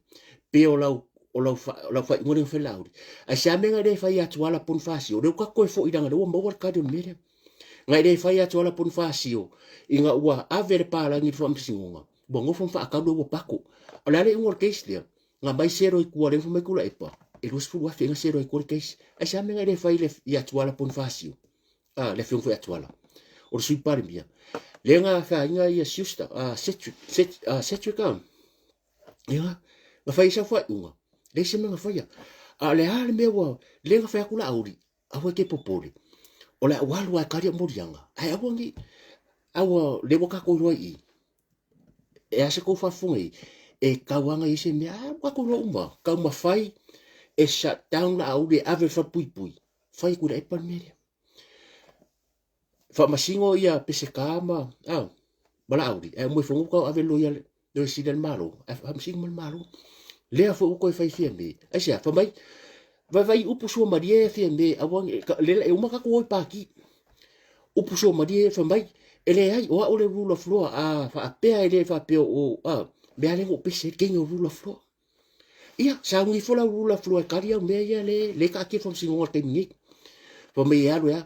pe o la fa ngone fe la a sha me nga de fa ya twala pun fasi o de ka ko fo idanga do mo ka de me ngai de fa ya twala pun fasi o inga ua ave pa la ngi fo msinga bongo fo fa ka do pako ala le ngor case le nga bai sero I ku le fo me kula epa e los fu wa fenga sero I ku case a sha me nga de fa ile ya twala pun fasi le fo ya twala o sui par mia le nga fa inga ia siusta setu kam ia nga fa isa fa unga le se nga fa ya a le hale me wa le nga fa kula auri a wa ke popole o le walu a kari mo dianga ai awangi awa le boka ko roi e ase ko fa fungi e kawanga I se me a ko ro uma ka ma fai e shut down na auri ave fa pui fai ku e pan me fa masingo ia pese kama bala auri e mo fongo ka ave loyal do sidan malo fa masingo malo le fa ko fai fie me ai se fa mai vai upu so marie fie me awang le e uma ka ko pa ki upu so marie fa mai ele ai o le rule of law fa pe ele fa pe o be ale ko pese ke no rule of law ia sa ngi fola rule of law ka ria me ia le ka ki from singo te ni fa me ia lo ya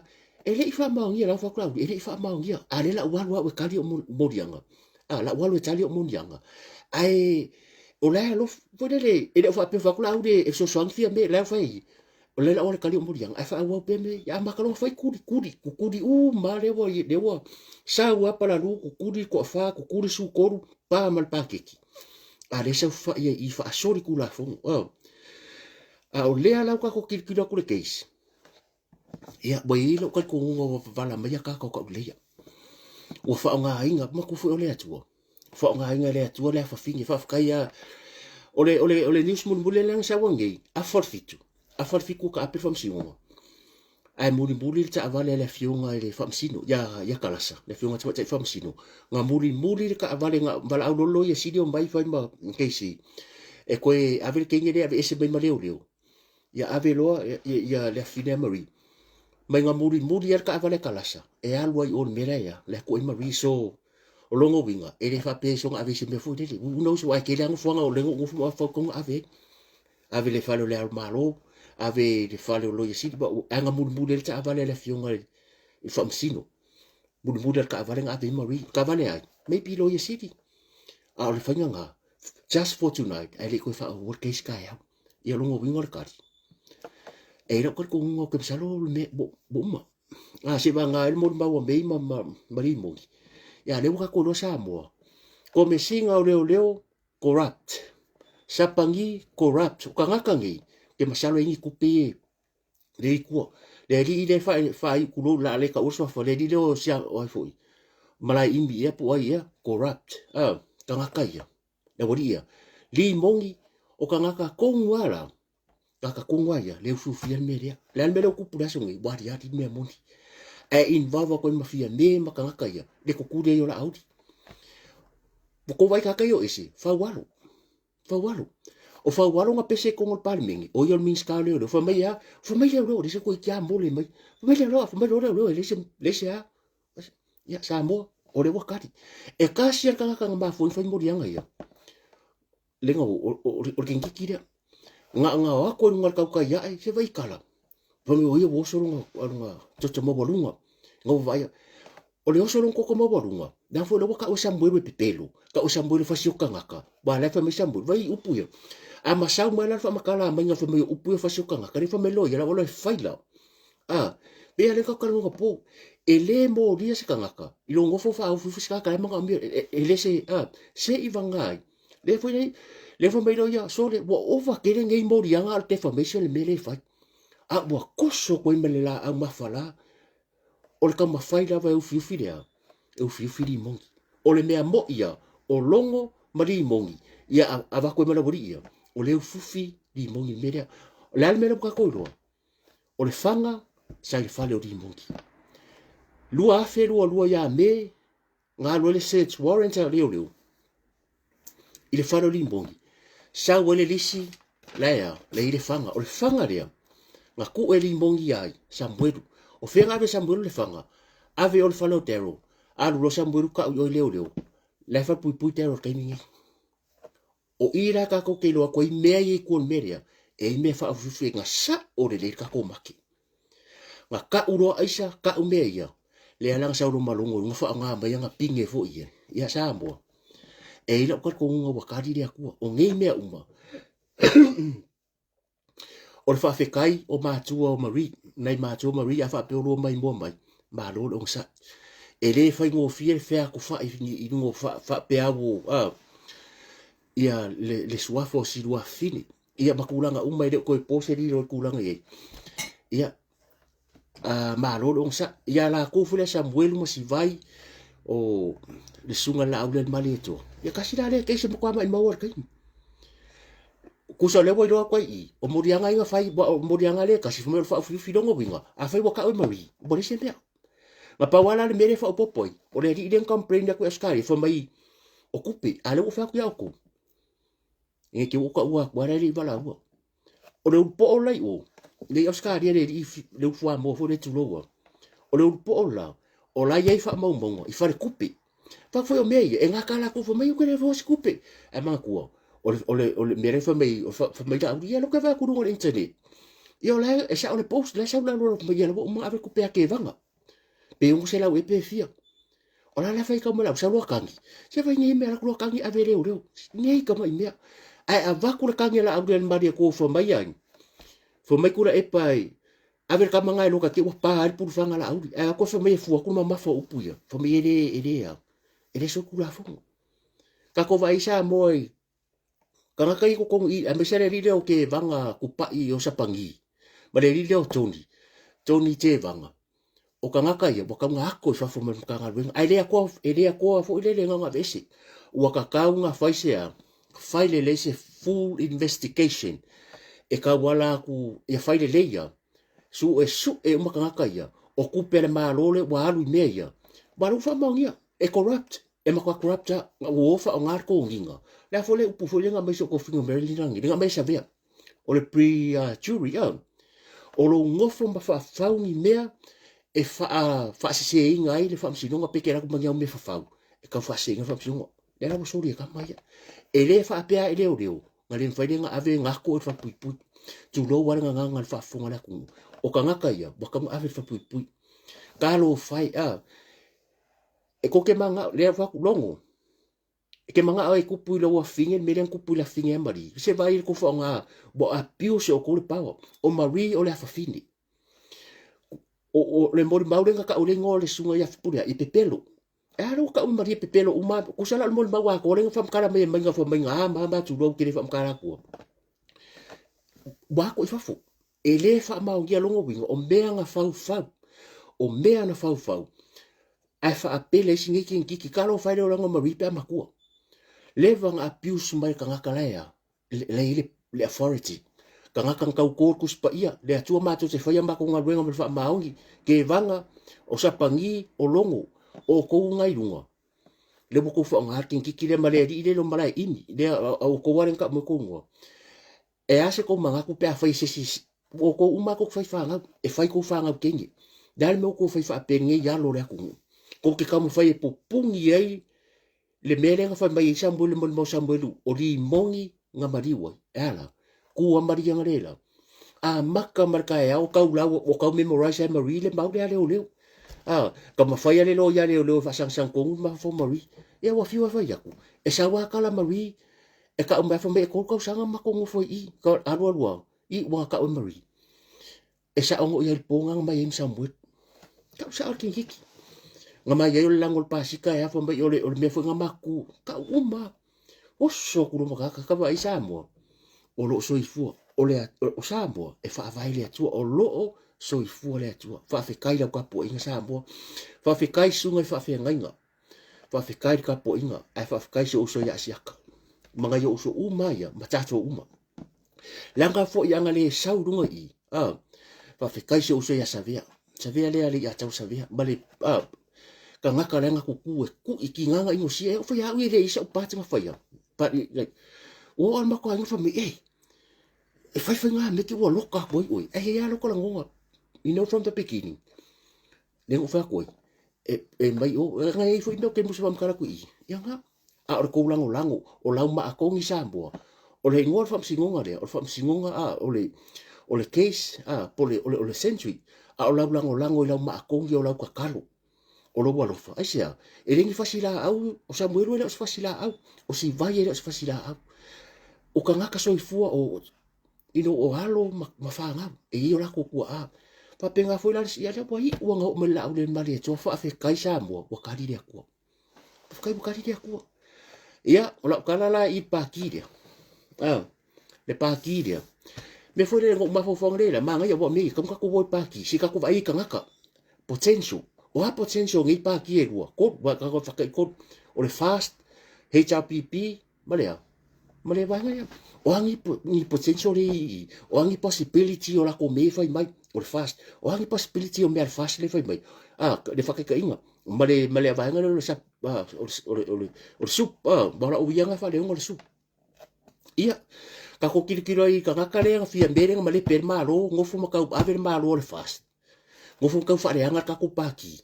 ele fa ma ngi la fa kla ele fa ma ngi ale la wa wa ka ria mo dianga la wa lo ta ria mo dianga ai o la lo fo le ele fa pe fa kla de e so so ngi me la fa o le la kali mo yang ai fa wa pe me ya ma kalo fa kudi ma le wa sa wa pa la lu kudi ko fa kudi su koru pa mal pa keki a le sa fa I fa sori ku la fo o le ala ka ko ki ku le case ya bo I lo ka ko ngo va la ma ya ka ko le ya o fa nga inga ma ku fo le atu fa nga inga le atu le fa fingi fa ka ya ole news mun bulele sa wangi a forfitu a farfiku ka ape famsingo ai muri ta avale le fionga le famsino ya kalasa le fionga ta famsino nga muri ka avale nga bala au lo ya sidio mbai fa ma keisi e koe ave ke ngere ave ese ben maleo ya ave lo ya le fine mari mai nga muri ka avale kalasa e alwa I on mera ya le koe mari so o longo winga e le fa pe so ave se me fu de no so ai ke le ngo o lengo ngo fu fa ko ave le fa lo le malo ave le fale o loia sidi ba anga mulu ta avale le fionga I famsino mulu ka avale nga ave mari ka vale ai maybe loia sidi a le fanga nga just for tonight ai le ko fa work case ka ya ia longo wingor ka e ro ko ngo ke salo me bo ma se va nga el mo ba wa me mari mo ya le ka ko lo sa mo ko me singa o leo corrupt sapangi corrupt ka ngakangi ke masalo ingi kupe le ku le ri le fa ku lo la le ka uso fa le ri lo sia o foi mala imbi e po ia corrupt tanga kaya le woria li mongi o kanga ka kongwala ka kongwaya le fu fia media le mele ku pula so ngi bari ati me mongi e involve ko mafia me makanga kaya le ku ku de yo la audi ko vai ka kayo isi fa walo o fa walo nga pese ko ngol palmingi o yo min ska le fa mai lo se ko kia mole mai fa mai lo le se ya sa mo o le wakati e kasi ka ma fo mo dianga ya le nga o kingi kira nga wa ko ngal ka ya se vai kala fa me o yo so nga to mo bolunga nga vai o le so ko mo bolunga da fo le waka o sambo pepelo ka o sambo fa siuka ngaka ba la fa me sambo vai upu yo a masau mai la fa makala mai nga fa mai upu fa suka nga kari fa mai lo ya la wala faila be ale ka kala po ele mo dia se kangaka ilo ngofo fa au fu ska kala manga mi ele se ivangai le fa mai lo ya so le wa ova kere ngai mo dia nga te fa mai se le mele fa wa koso ko imele la a mafala o le ka mafai la va u fiufi le e u fiufi di mongi o le mea mo ia o longo ma di mongi ia a va ko mala bori ia o le ufufi di mongi media o le almena ka ko lo o le fanga sa le fale o di mongi lua afe lua ya me nga lo le search warrant a leo i le fale o di mongi sa wele lisi la ya le i le fanga o le fanga lea nga ku e di mongi ai sa mwedu o fenga ave sa mwedu le fanga ave o le fale o tero alu lo sa mwedu ka o leo le fa pui tero kai mingi o ira ka ko ke lo ko i mea i ko meria e me fa fu nga sa o le ka ko maki nga ka uro aisa ka u mea le ala sa ro malungo nga fa nga ba nga pinge fo ia sa mo e ila ko nga wa ka di aku o ngai mea uma o le fa fe kai o ma tu o mari nai ma tu mari a fa pe ro mai mo mai ma lo lo sa e le fa ngo fie fe ko fa i ngo fa pe awu ia le suafo si lua fini ia makulanga umai de ko pose di ro kulanga ia ma lo sa ia la ko fule Samuel mo si vai o le sunga la aulen malito ia kasi dale ke se mo mai mawar kai ku sa le wo ro ko o morianga inga fai morianga le kasi mo fa fi dongo binga a fai wa ka o mari bo le sempe ma pa wala le mere fa o popoi o le di den complain da ko skari fo mai o kupe ale o fa ku ya ko e ke uka ua wara li bala ua o le po o lai o le oska dia le fua mo fo le tulo o le po o la o la ye fa mo mo i fa le kupe fa foi o mei e nga kala ko fo mai ko le fo kupe e ma ku o le mere fa mai fa mai da dia lo ka va ku no internet yo la e sa o le post la sa la lo mo ye lo mo ave kupe a ke vanga pe un se la we pe fia o la la fa ka mo la sa lo kangi se fa ni me la lo kangi ave le o nei ka mai me ai a vaku le kange la aulen maria ko fo mai ai fo mai kura e pai ave ka manga lo ka ke wa pa al pu fanga la auli ai ko fo mai fu ko ma fo upuya fo mai ele so kula fo ka ko vai sa moi ka ka ko ko i a me sere ri o ke vanga ku pa i o sapangi ma le ri o toni te vanga o ka ngaka ia bo ka nga ko fa fo mai ka nga ai le ko fo ile le nga vesi wa ka ka nga faise faile le se full investigation e ka wala ku e faile leia su e makanga ia o ku pele malole wa alu meia baru fa mongia e corrupt e makwa corrupta o fa ngar ko nginga la fole upu fole nga mai so ko fingo merli ngi nga mai sa vea o le pre jury o lo ngofo ma fa fauni mea e fa se inga ile fa msinonga pekera ku mangia me fa fau e ka fa se nga fa msinonga era mo sori ka mai ele fa apea ele o ngale mfaile nga ave ngako fa pui tu lo wala nga nga fa funga la ku o ka ngaka ia ba ka ave fa pui kalo fai e ko ke manga le fa ku longo e ke manga ai ku pui lo wa finge me len ku pui la finge mari se vai ku fa nga bo a piu se o ko le pawa o mari o le fa fini o le mori maule nga ka o le ngole sunga ya furia i pepelo aro ka uma ri pepelo uma ku sala mo ba wa ko le fam kala me nga fo me nga ma tu lo ke fam kala ku wa ko fa fu ele fa ma o longo wingo o mea nga o mea na fau ai fa apele singi ki kalo fa le longo ma ri pe ma ku le va nga abuse mai ka kala ya le authority ka nga ka ko ku spa ia le atu ma tu se fa ya ma ko nga renga me fa ma ongi ke vanga o sa pangi o longo o ko ngai lunga le mo ko fa nga ki le male di le lo mala ini le o ko waren ka mo ko ngo e ase ko manga ku pe fa se o ko uma ko fa nga e fa ko fa nga kengi dal mo ko fa pe nge ya lo le ko ke ka mo fa e pupungi ai le mele nga fa mai sambo le mo sambo lu o li mongi nga mariwa ala ku amari nga lela a maka marka e o ka ula o ka memorize mari le mau le le ka mafai ale lo ya le fa sang kong ma fo mari e wa fi wa fa ya ku e sa wa kala mari e ka umba fa me ko ko sanga ma ko ngofo I ka arua I wa ka umari e sa ongo I ponga ma yen samwit ka sa alkin hiki ngama ya yo langol pasika ya fa me ole me fa ngama ku ka uma o so ku no ka va isa mo o lo so ifu o le o sambo e fa vai le tu o lo so ifu le tu fa fe kai la ka po inga sambo fa fe kai sunga fa fe ngainga fa fe kai ka po inga e fa kai so ya siaka mga yo so uma ya matato uma langa fo ya ngale sau runga I fa fe kai so ya savia le ale ya tau savia bale ka ngaka lenga ku iki nganga ingo si e fa ya wi le isa upati ma fa ya but like o al mako anga fa me e fai nga me ki wo loka boy oi e ya loka la ngonga from the beginning le o fa ko e mai o nga foi no ke mo sa kala ku I ya nga a o ko lango o lau ma ko ngi sambo o le ngor fam singonga le o fam singonga o le case pole o le century a o lau lango lau ma ko ngi o lau ka kalo o lo wa lo fa sia e ringi fasila au o sa muero le o fasila au o si vai le o fasila au o ka ngaka so ifua o o halo mafanga e I o la ko ku pa penga foi la sia le poi o nga o me la o le mali to fa fe kai sa mo o ka di le ku fa kai bu ka di le ku ia o la kala la I pa ki dia le pa ki dia me foi le ma fo fong le la manga ya bo mi kam ka ku bo pa ki si ka ku vai ka ngaka potential o ha potential ngi pa ki e lua ko wa ka fa kai ko o le fast HRPP malea male vai ngai o angi ni potential o angi possibility o la ko me fai mai o le fast o angi possibility o me fast le fai mai le fa ka inga male vai ngai le sa o sup ba la o yanga fa le ngol sup ia ka ko kilo I ka ngakale nga fia mbere nga male per malo ngofu maka ave malo le fast ngofu ka fa le nga ka ko paki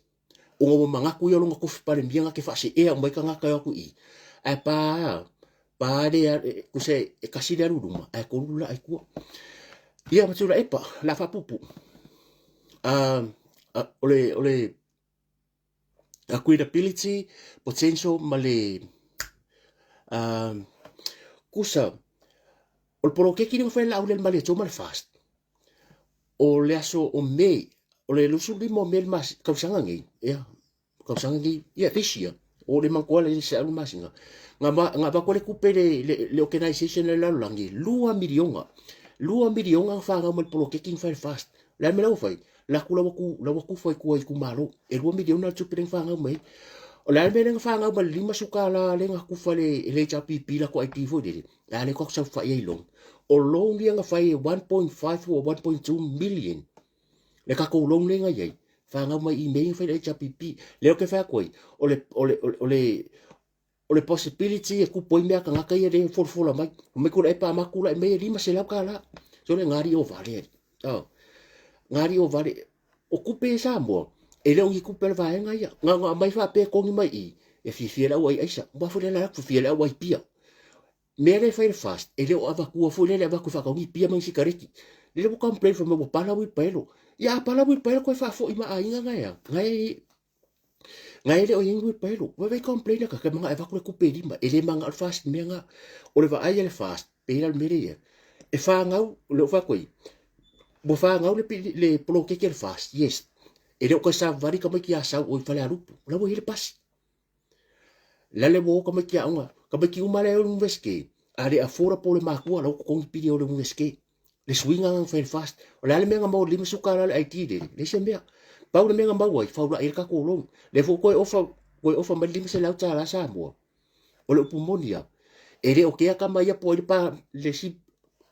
o ngo manga ku yo ngo ku fa le mbianga ke fa se e mai ka ngaka ku I ai pa de ku se kasi de ruma ai ko rula ai ku ia ma tsura epa la fa pupu ole accountability potential male kusa o poro ke kini fa la ole male to mal fast o le aso o me o le lusu limo mel mas ka sanga ngi ia ka sanga ngi ia tisia o le manko le se alu masinga nga ba ko le kupe le organization le la langi 2 milionga fa nga mo poro ke king fa fast la me la fai la kula ku foi ku malo e 2 miliona tu peng fa nga mai o la me nga fa nga ba lima sukala le nga ku fa le HPP la ko activo de la le ko sa fa ye long o long dia nga fa 1.5 or 1.2 million le ka ko long le nga ye fa nga mai email fa le HPP le o ke fa ko o le possibility e ku poi me ka nga ka ye de for mai me ko e pa ma ku la me lima se la kala so le ngari o vale ngari o vale o kupe sa mo e le ngi kupe va nga ya nga mai fa pe ko ngi mai e fi la wai aisa ba fu le la fu la wai pia me le fa fast e le o ava ku fu le ava ku fa ko ngi pia mai sikareti le le ko complain from mo pala wi pelo ya pala wi pelo ko fa fo ima ai nga ya ngai le o ingu pelo wa ve complain ka ka mga ava ku kupe di ma e le manga fast me nga o le va ai le fast pe la me e fa nga le fa ko bo fa nga le polo ke fast yes e le ko sa vari ka ki asa o fa le arupu la bo ile pas la le bo ka ki anga ka ki uma le un veske ale afora po le makua la ko ngi pidi o le un veske le swinga nga fa fast o la le menga mo lima sukara le IT de le se mea pa le menga mo fa la ile ka ko long le fo ko ofa ma lima se la ta la sa mo o le pumonia e le o ke ka mai po le pa le si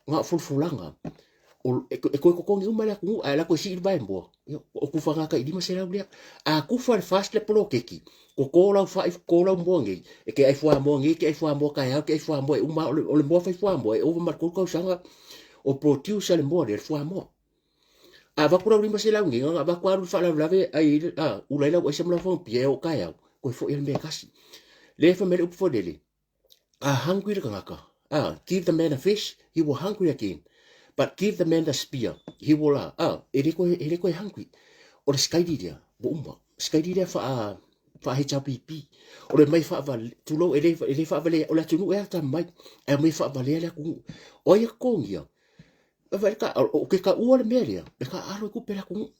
nga fulfulanga e ko ngi uma la ku ala ko si ba mbo o ku fa ka idi masela blia a ku fa fast le polo keki ko la fa ko la mbo ngi e ke ai fo mbo ngi ke ai fo mbo ka ya ke ai fo mbo uma o le mbo fa fo mbo e o ma ko sanga o produce le mbo le fo mbo a va ku la masela ngi nga va ku fa la lave ai u la o se mla fo pie o ka ya ko fo el me kasi le fa me up fo dele hungry ka give the man a fish he will hungry again. But give the man the spear, he will ele ko hungry. O le skaidi dia, bo umba. Skaidi dia fa fa he chapipi o le mai fa val tulo ele fa vale o la tunu e ta mai e mai fa vale le ku o ia kongia va ka o ke ka ua le melia le ka aro ku pela ku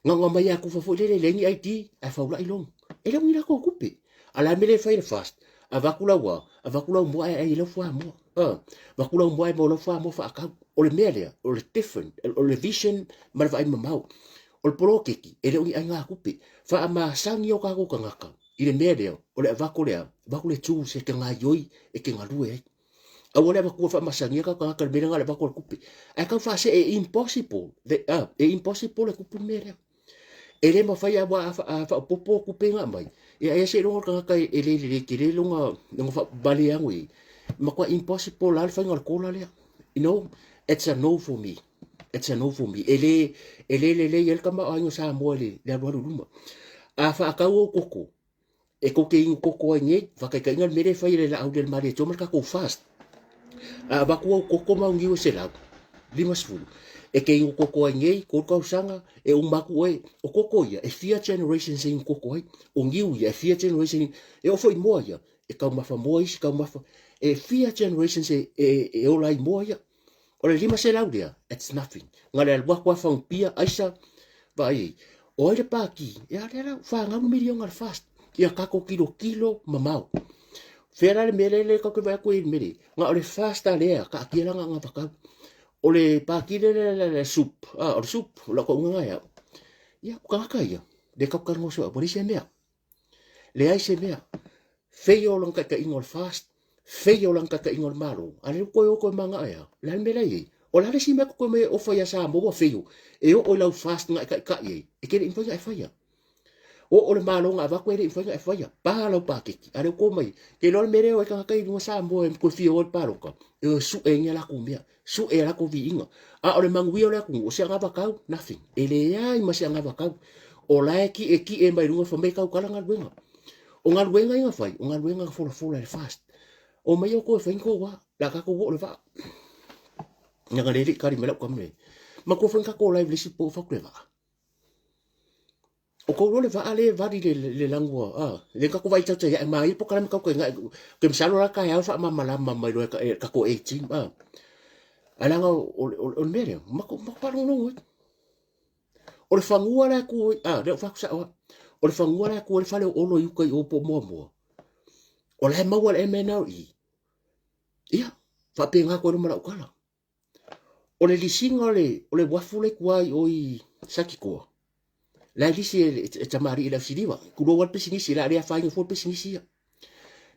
nga mai aku fa fo le ngi IT e fa ula ilong ele mi la ko kupe ala mele fa ile fast avakula mo ai le fa mo vakula mo ai mo le fa mo fa ka o le melia o le different o le vision ma va ai mau o le polo keki ele ngi ai nga kupe fa ma sangi o ka ko ngaka ile melia o le vakule tu se ke nga yoi e ke nga lue awole ba ko fa masangi ka ka bela ngale ba ko kupi ai ka fa se e impossible e impossible le kupi mere ele ma fa ya wa fa popo kupi nga mai e ai se lo ka ka ele ki le lo nga fa bali yang wi ma ko impossible al fa ngal ko la le you know it's a no for me it's a no for me ele el ka ma anyo sa mo le lo luma a fa ka wo koko e ko ke in koko nge fa ka ngal mere fa ile la au del mare to ka ko fast ba ko ko ma ngi o sela lima sfulu e ke ingo koko ngei ko ka usanga e un maku e o koko ia e fia generation sin koko ai o ngi ia e fia generation e o foi moia e ka ma fa mois ka ma fa e fia generation se e o lai moia o le lima sela dia it's nothing ngale al wa fa un pia aisa vai o le pa ki e ala fa nga un million al fast ia ka ko kilo mamau fera le mele ko ke va ko in mele nga o le fast ale ka kila nga pa o le pakile le soup o le soup la ko nga ya ka ya de ka ka ngoso po se mea le ai se mea feio long ka ingol fast feio long ka ingol malo ale ko manga ya la mele ye o la si me ko me o fa ya sa mo feio e o la fast nga ka ye e ke in fa ya fa ya o le malo nga va ko e fa ya pa lo pa ki ale ko mai ke lo mere o ka ka no sa mo ko fio o pa lo ka e su e nya la kumbia su e la ko vi inga a o le mangwi o le ku o se nga va ka nothing ele ai ma se nga va ka o la ki e mai runga fa me ka ka nga wenga o nga wenga inga fai o nga wenga fo le fast o mai o ko fa ko wa la ka ko le va nga le ka ri me la ko me ma ko fa ka ko live le si po fa ko le va o ko le va ale va di le langua le ka ko vai tsa ya mai po kala ka ko nga ke msalo la ka ya fa ma ma mai lo ka ko 18 ala nga o mere ma ko pa no o le fangua la ku le fa sa o le fangua la ku le fa le o lo yu ka o po mo o le ma wa e mena ia fa pe nga ko no mala kala o le lisinga o le wafule kuai o i sakiko la lisi e tamari ila siliwa kulo wat pesinisi la le fa ngi fo pesinisi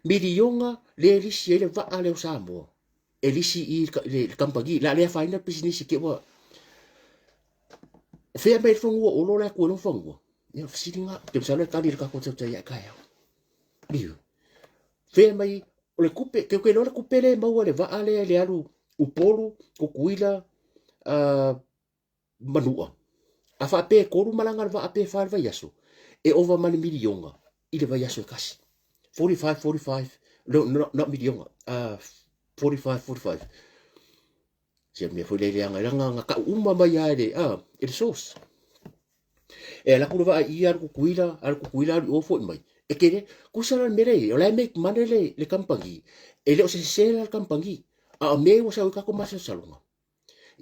milionga le lisi le va ale o sambo elisi i le kampagi la le fa ina pesinisi ke wa fe mai fongo o lo la ko no fongo ia silinga ke sa le kali ka ko tsa ya ka ya biu fe mai o le kupe ke lo le kupe le ma le va ale le alu upolu ko kuila manua a fa pe ko malanga va pe fa va yaso e over mani milionga i le va yaso kasi 45 no not milionga 45 se me foi le anga nga ka uma mai ale it sos e la kurva i ar ku kuila o fo mai e kere ku sala mere o la make manele le kampangi e le o se sela kampangi a me o sa ka ko masa salunga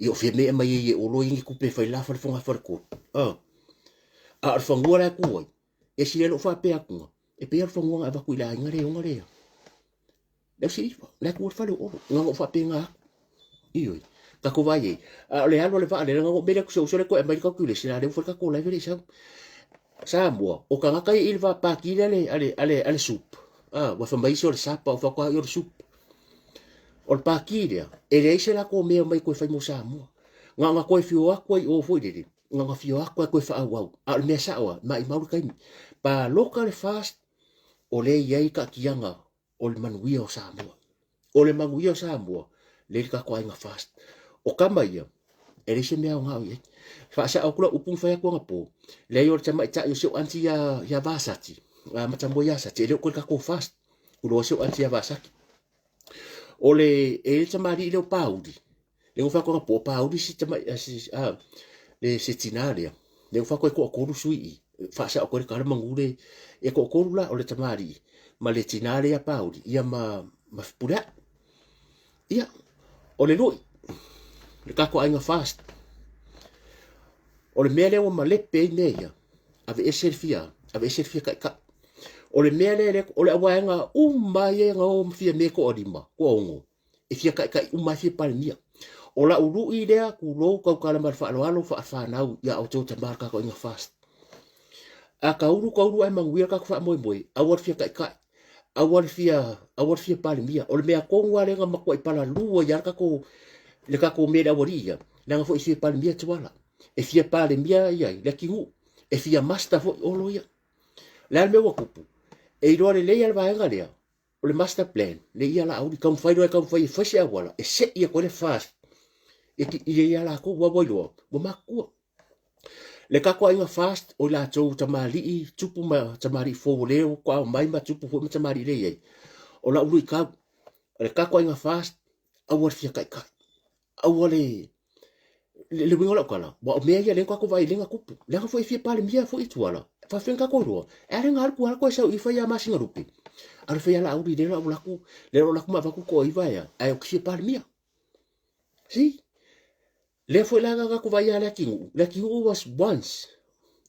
i o fe me mai e o lo ingi ku pe fai la fa fonga fa ko a fonga la ku e si le fa pe aku e pe fonga va ku ila ngare ngare le si la ku fa le o nga fa pe nga i ka ko vai le alo le va le nga be le so le ko e mai ka ku le sila le fa ka ko la vele sa mo o ka ka il va pa ki ale soup wa fa mai so le sapa o fa ko yo soup o pa ki le e le se la ko me mai ko fa mo sa mo nga ko fio ko o fo de nga fio ko fa wa a me sa wa mai mau kai pa local fast o le yai ka kianga o le manuia o sa mo o le manuia o sa mo le ka ko nga fast o kama ia e le se mea nga ye fa sa o kula upung fa ko nga po le yo chama cha yo se anti ya vasati ma chambo ya sa le ko ka ko fast o lo se anti ya vasati o le e chama ri le paudi le fa ko po paudi si chama si le se tinaria le fa ko ko sui Fasa o kore kala mangure e ko korula o le tamari ma le tinale ya pauli ia ma pura ia o le loi le kako ainga fast o le mele o ma le pe meia ave eserfia kai ka o le mele o le awaenga mai nga o fia me ko odima ko ongo e fia kai fia palmia o la uru i lea ku lo kau kala mar fa alo fa nau ya o tō tamar kako inga fast a kauru ai manguia kako fa moi awar fia kai awar fia palmia o le mea kongwa le nga makwa ipala lua ya kako le kako me da waria nanga fo fia palmia tuala e fia palmia ia le kingu e fia master fo olo ia le me wa kupu e ro le le va engalea o le master plan le ia la audi kam fai fasi awala e se ia ko le fast e ki ia la ko wa boilo bo makua le kako inga fast o la tau tamali tupu ma tamari fo le ko mai ma tupu fo tamari le ye o la ulu ka le kako inga fast awar fia kai awale le wingola kala bo me ia le kako vai lenga kupu le fo fia pale mia fo ituala fa fenga ko ro e renga ko sa i fa ya masinga rupi ar fa ya la ulu le la laku ma va ko i va ya ai o fia pale mia si le foi la ga ko vai ala kingu was once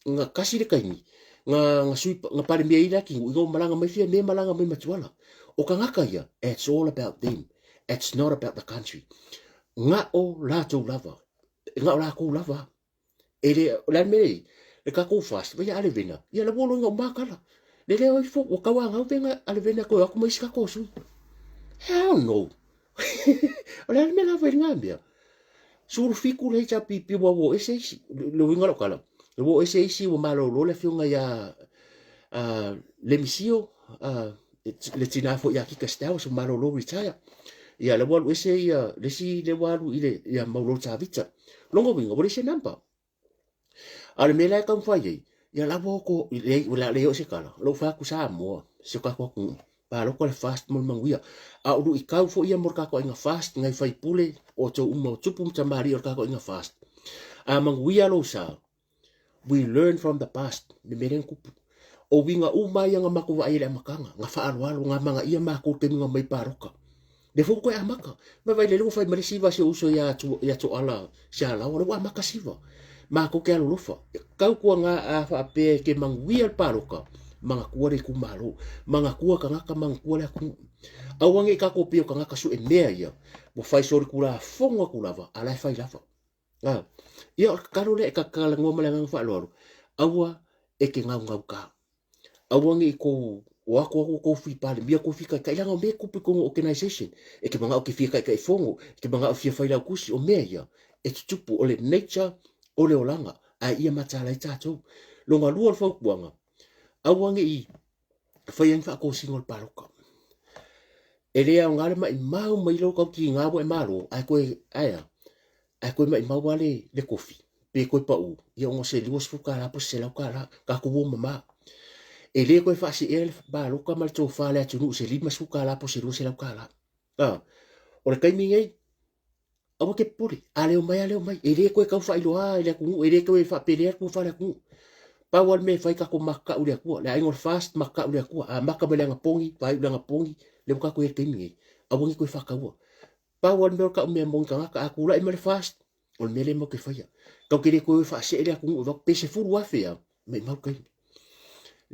nga kasi le kaini nga sui nga pare me ila kingu go malanga mai fia me malanga mai matuala o ka ngaka ia it's all about them it's not about the country nga o la to lava nga o la ko lava ele la me le ka ko fast vai ale vena ia la bolo nga makala le o fo o ka wa nga venga ale vena ko aku mai ska ko su hell no o la me la venga bia sur fiku le cha pipi wo ese le winga lo kala le wo ese wo malo lo le fiunga ya le misio le tina fo ya ki kastel so malo lo retire ya le wo ese ya le si le walu ile ya malo chavita longo winga wo ese namba ale mela kam fai ya la wo ko le o se kala lo fa ku sa mo se ka ko pa lo ko fast mo manguia a u i kau fo ia morka ko inga fast ngai fai pule o to umo tupu tamari o ka ko inga fast a manguia lo sa we learn from the past de meren kupu o winga mai nga maku vai le makanga nga fa alwalo nga manga ia maku te nga mai paroka de fo ko amaka ma vai le lo fai marisiva se uso ya to ala sia la o wa maka siva ma ko ke lo fa kau ko nga a fa pe ke manguia paroka manga kua re kumalo manga kua ka ngaka manga kua le ku awange ka ko pio ka ngaka su e mea ia mo fai sori kula fonga kulava ala fai lava ia ka le ka kala ngoma le ngang fa loro awa e ke ngau ka awange ko ko fi pale bia ko fi ka langa me ku ko organization e ke manga o ke fi ka fongo ke manga o fi fai la kusi o mea ia e tupu o le nature o le olanga a ia matala i tatou longa lua fa kuanga awange i fai ang fa ko singol paroka ele a ngale mai mau mai lo ka ki ngabo e malo ai ko mai mau wale le kofi pe ko pa u ia ngo se lios fu kala po se la kala ka ko mama ele ko fa si el ba lo ka mal to fa le tu se li mas fu kala po se lo se la kala o le kai mi ngai awa ke puri ale o mai ele ko ka fa ilo ele ku ele ko fa pele ku fa la ku pawal me fai ka ko maka ulia ku le ingol fast maka ulia ku a maka bele nga pongi vai nga pongi le ka ko e temi awongi ko fa ka wo pawal me ka me mon ka aku la me fast o me le mo ke fai ka ke ko fa se ele ku va pese fu wa fe me mau kai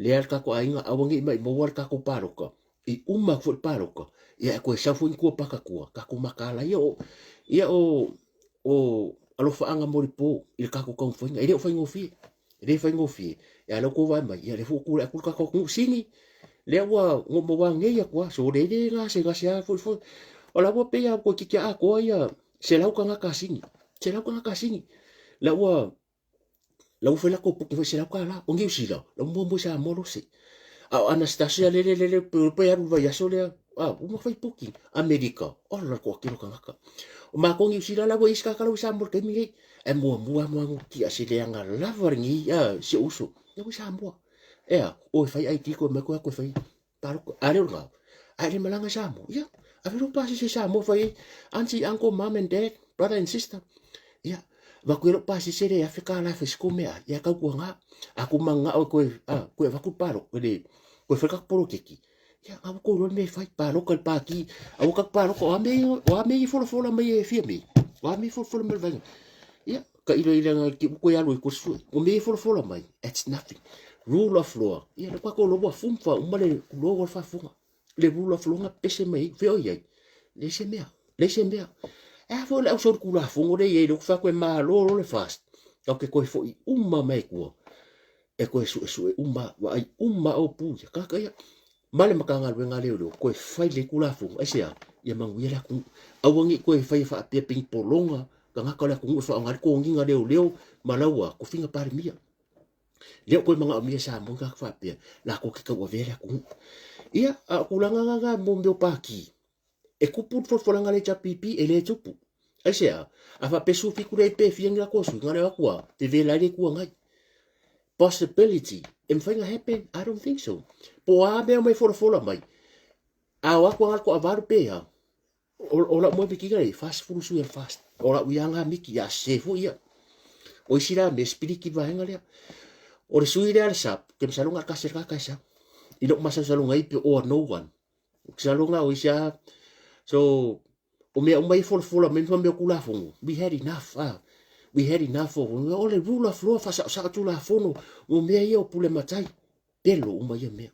le ka ko ainga awongi mai mo war ka ko paroka i umma fu paroka ia ko sa fu ko pa ka ko maka la o alo fa anga moripo il ka ko fu ile fa ngofi le fai ngofi ya lo ko vai mai ya le fu ku ka ko singi le wa ngo mo wa nge ya kwa so le nga se ga sia fu o la wo pe ya ko ki a ko ya se la ka ka singi la wa fe la ko pu se la ka la o ngi usila lo mo sa mo lo se a Anastasia le pe ya va ya so le o mo fai puki America o la ko ki lo ka o ma ko ngi usila la wo iska ka lo sa mo ke mi e mua ki a se leanga lavaringi se uso e ko sambo o fai ai tiko me ko fai paro ale nga ale malanga sambo a vero pasi se sambo fai anti uncle mom and dad brother and sister va ko ro pasi sere Afrika la fes ko mea ya ka ko nga aku manga o ko va ku paro ko de ko fa ka poro keki ya aku ko ro me fai paro ko pa ki aku ka paro ko ame fo me fi me wa me fo me va ya ka ilo ki ko ya lo ko su o me fo mai it's nothing rule of law ya ko lo wa fum fa umale lo fa fu le rule of law nga pese mai fe o ye le se mea fo la so ku la fu le ye lo fa ko ma lo le fast o ke ko fo umma mai ko e ko su umma wa ai umma o pu ka ya male makanga wenga le ko fai le ku la fu ai se ya mangu ya ku awangi ko fai fa pe ping polonga ka nga ka la ku fa ngar ko ngi nga le malawa ko finga par mia le ko manga mia sa mo ka fa pe la ko ke ka wa vela ku ia ku la nga mo mbe pa ki e kupu fo la ngale cha pipi e le tupu ai se a fa pesu fi ku le pe fi nga ko su ngale wa ku te vela le ku ngai possibility em finga happen I don't think so po a be mai for mai a wa ko ngal ko avar pe ya o la mo biki gai fast food su fast o la wianga miki ya se fu ia o sira me spiriki va ngale o le sui le sap ke salunga ka ser ka sa ino masa salunga i pe o no one salunga o sia so o me mai for men fa me kula fu we had enough we had enough o le rule of law fa sa tu la fono o me ia o pule matai pelo o mai me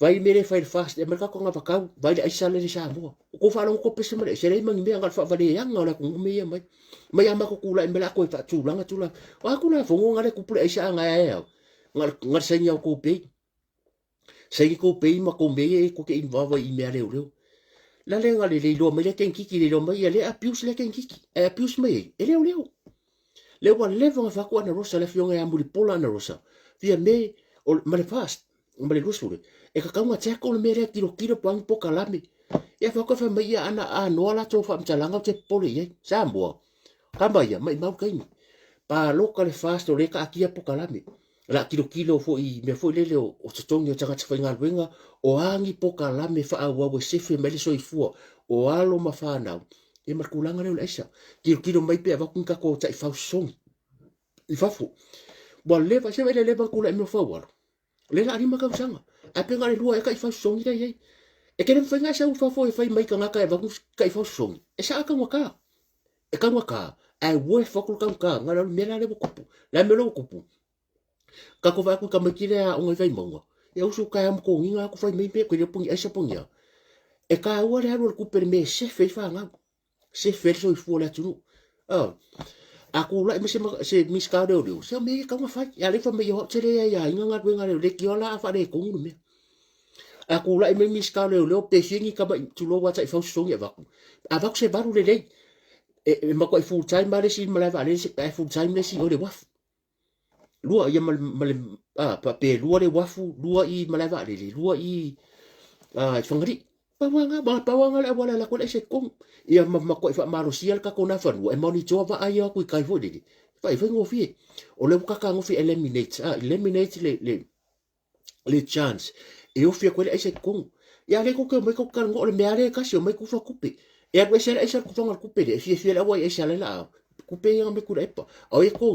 vai mere fai fast e mereka ko nga pakau vai le aisa le sa mo ko fa lo ko pese mere se le mangi me ngal fa vale yang ngala ko me ia mai ama ko kula me la ko fa tu langa tu la wa ku la fongo ngale ku pule aisa nga ya ngal sa nya ko pe sai ko pe ma ko me e ko ke involve i me le la le ngale le lo me le ken kiki le lo mai le apius le ken kiki e apius me e le wa le va ko na rosa le fionga ya muri pola na rosa via me o male fast male rusule e ka kaunga teko le mere kilo pang po kalame e fa ko fa mai ana a no la to fa mchalanga te pole ye sambo kamba ya mai mau kai pa local fast o le ka akia po kalame la kilo fo i me fo le o totongi o tanga tsafinga wenga o angi po kalame fa wa we sefe mele so i fu o alo mafana e makulanga le esa kilo mai pe va kun ka ko tsai fa song i fa fu bo le va se le va kula me fa wa le la rima ka usanga a penga le lua e ka i fa song i ye e ke le fa nga sa u fa fo e fa mai ka nga ka e va ka i fa song e sa ka waka e ka waka ai wo fa ku ka nga la me la le kupu la me lo kupu ka ko va ku ka makile a o ngai mongo e usu ka am ko nginga ku fa mai pe ko le pungi esa pungia e ka wa le haru ku per me se fe fa nga se fe so i fu la tu aku la se mis ka de o se me ka fa ya le fa me yo se le ya nga nga le ki ola fa de ko ngu me aku la me mis ka de o pe singi ka ba tu lo wa sai fa so ya va ava se baru le e ma ko full time ma le si ma la va le se full time le si o le waf lua ia mal pa pe lua le wafu lua i malava le lua i fangri pa wanga le wala la ko le se kom ia ma ko fa maro sial ka ko na fa e moni jova ai ko kai fo de fa fa ngo fi o le ka ngo fi eliminate le chance e o fi ko le se kom ia le ko me ko ka ngo le me ale ka se me ku fa kupe e a se ku fa kupe de fi la wa e se la kupe ia me ku le pa o e ko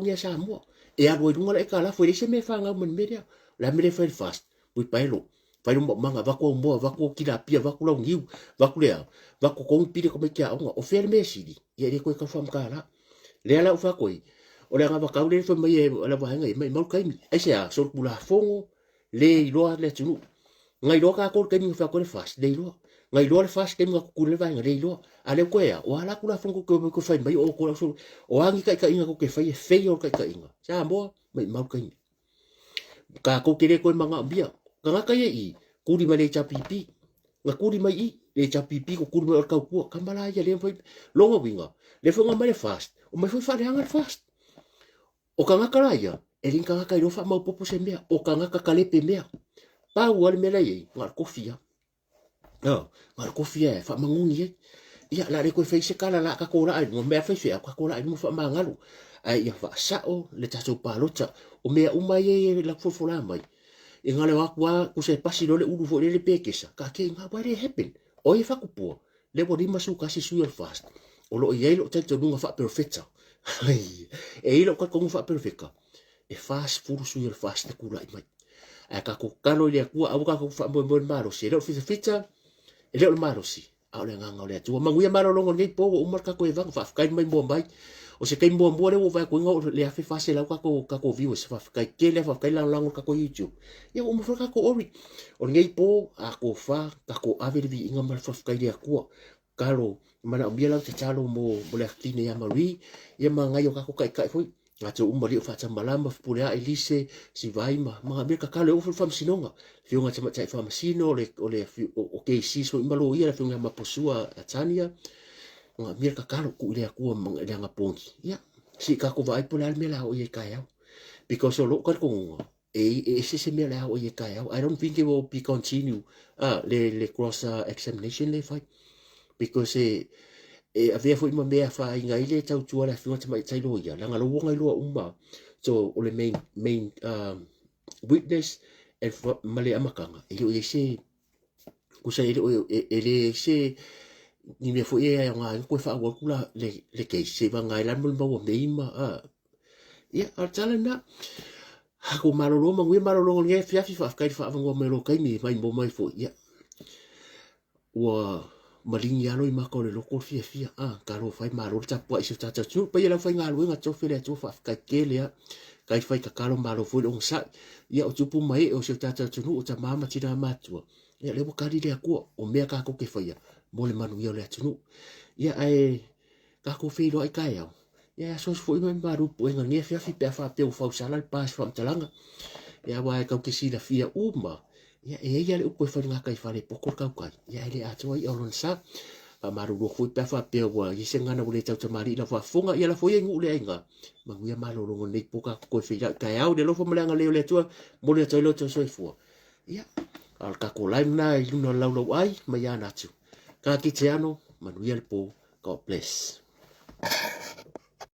ngi sa mo e a roi runga e ka la foi se me fanga mon media la me fa fast wi pailo fai mo manga va ko mo va ko kila pia va ko ngiu va ko le va ko ko pide ko me kia o fer me sidi e re ko ka fam ka la le ala fa ko o le nga va ka le fo me la va nga me mo kai e se a so pula fongo le lo le tunu ngai lo ka ko ke ni fa ko le fast le lo ngai lo le fast ke nga ku le va nga le lo ale ko ya o ala ku la fongo ko fai mai o ko so o angi kai inga ko ke fai fei o kai inga sa mo mai mau kai ka ko kere ko manga bia ka nga kai i kuri mai le cha pipi nga kuri mai i le cha pipi ko kuri mai ka ku ka mala ya le fai longa winga le fonga mai le fast o mai fai fa le hanga fast o ka nga kala ya e rin ka nga kai lo fa mau popo se mea o ka nga ka kale pe mea pa wal me la ye ngar kofia ngar kofia fa mangungi ia la re ko fai se kala la ka ko la mo me fai se ka ko la mo fa mangalu ai ia fa sa o le tato palota o me uma ye la fo la mai e ngale wa ku se pasi lo le ulu fo le pekesa ka ke nga ba re happen o e fa ku po le bo di masu ka si su fast o lo ye lo te nunga fa perfecta e lo ka kong fa perfecta e fast furu su il fast te kula mai a ka ko kalo le ku a ka ko fa mo maro se lo fita e le maro si a le nganga le tu manguia maro longo nei po o marka ko e vang fa kai mai mo mai o se kai mo mo le o va ko ngo le afi fa se la ka ko viu se fa kai ke le fa kai lang ka ko youtube ya o mo fa ka ko ori o nei po a ko fa ka ko ave vi inga mar fa kai le ku kalo mana biela te talo mo le tine ya mari ya manga yo ka ko kai foi ngato umari fa malama pula elise si vai ma be ka kalo o fa sinonga fio nga tama tai fa sino le o ke si so imalo ia fio nga maposua atania nga mir ka kalo ku le ku le nga pongi ya si ka ko vai pula me la o ye kai because o lo ka ko se me la o ye kai I don't think it will be continue le cross examination le fight because avea foi ma mea fa inga ile tau tua la finga mai tai loia langa lo wonga lo uma so o le main witness and male amakanga ile se kusa ile se ni me foi e nga ko fa wa kula le ke se va nga la mo mo meima ya artala na ha ko malolo ma ngwe malolo nge fia fa kai fa ngo me lo kai mi mai mo mai foi ya wa malingi alo i mako le loko fia ka ro fai malo tapo i se tata tu pa ia fai ngalo nga to fele tu fa ka kele ya kai fai ka kalo malo fo on sa ia o tupu mai o se tata tu o ta mama tina matua ia le bokari le ko o me ka ko ke fai mo le manu ia le tu ia ai ka ko fei lo ai kai ya ia so fo i mai maru po nga nge fia fi pe fa pe o fa sala pas fa talanga ia wa ka ke si la fia uma ya ia le upo fa nga kai fa le pokor ka kai ya le ato ai olon sa pa maru ro fu pa fa pe wa i se ngana ule tau tamari la fa funga ia la fo yengu le nga mangu ya malo lo nei poka ko fe ya kai au de lo fo mlanga le tu mo le tolo to so fu ya al ka ko lai na i no la lo ai ma ya na tu ka ki te ano manu ia le po God bless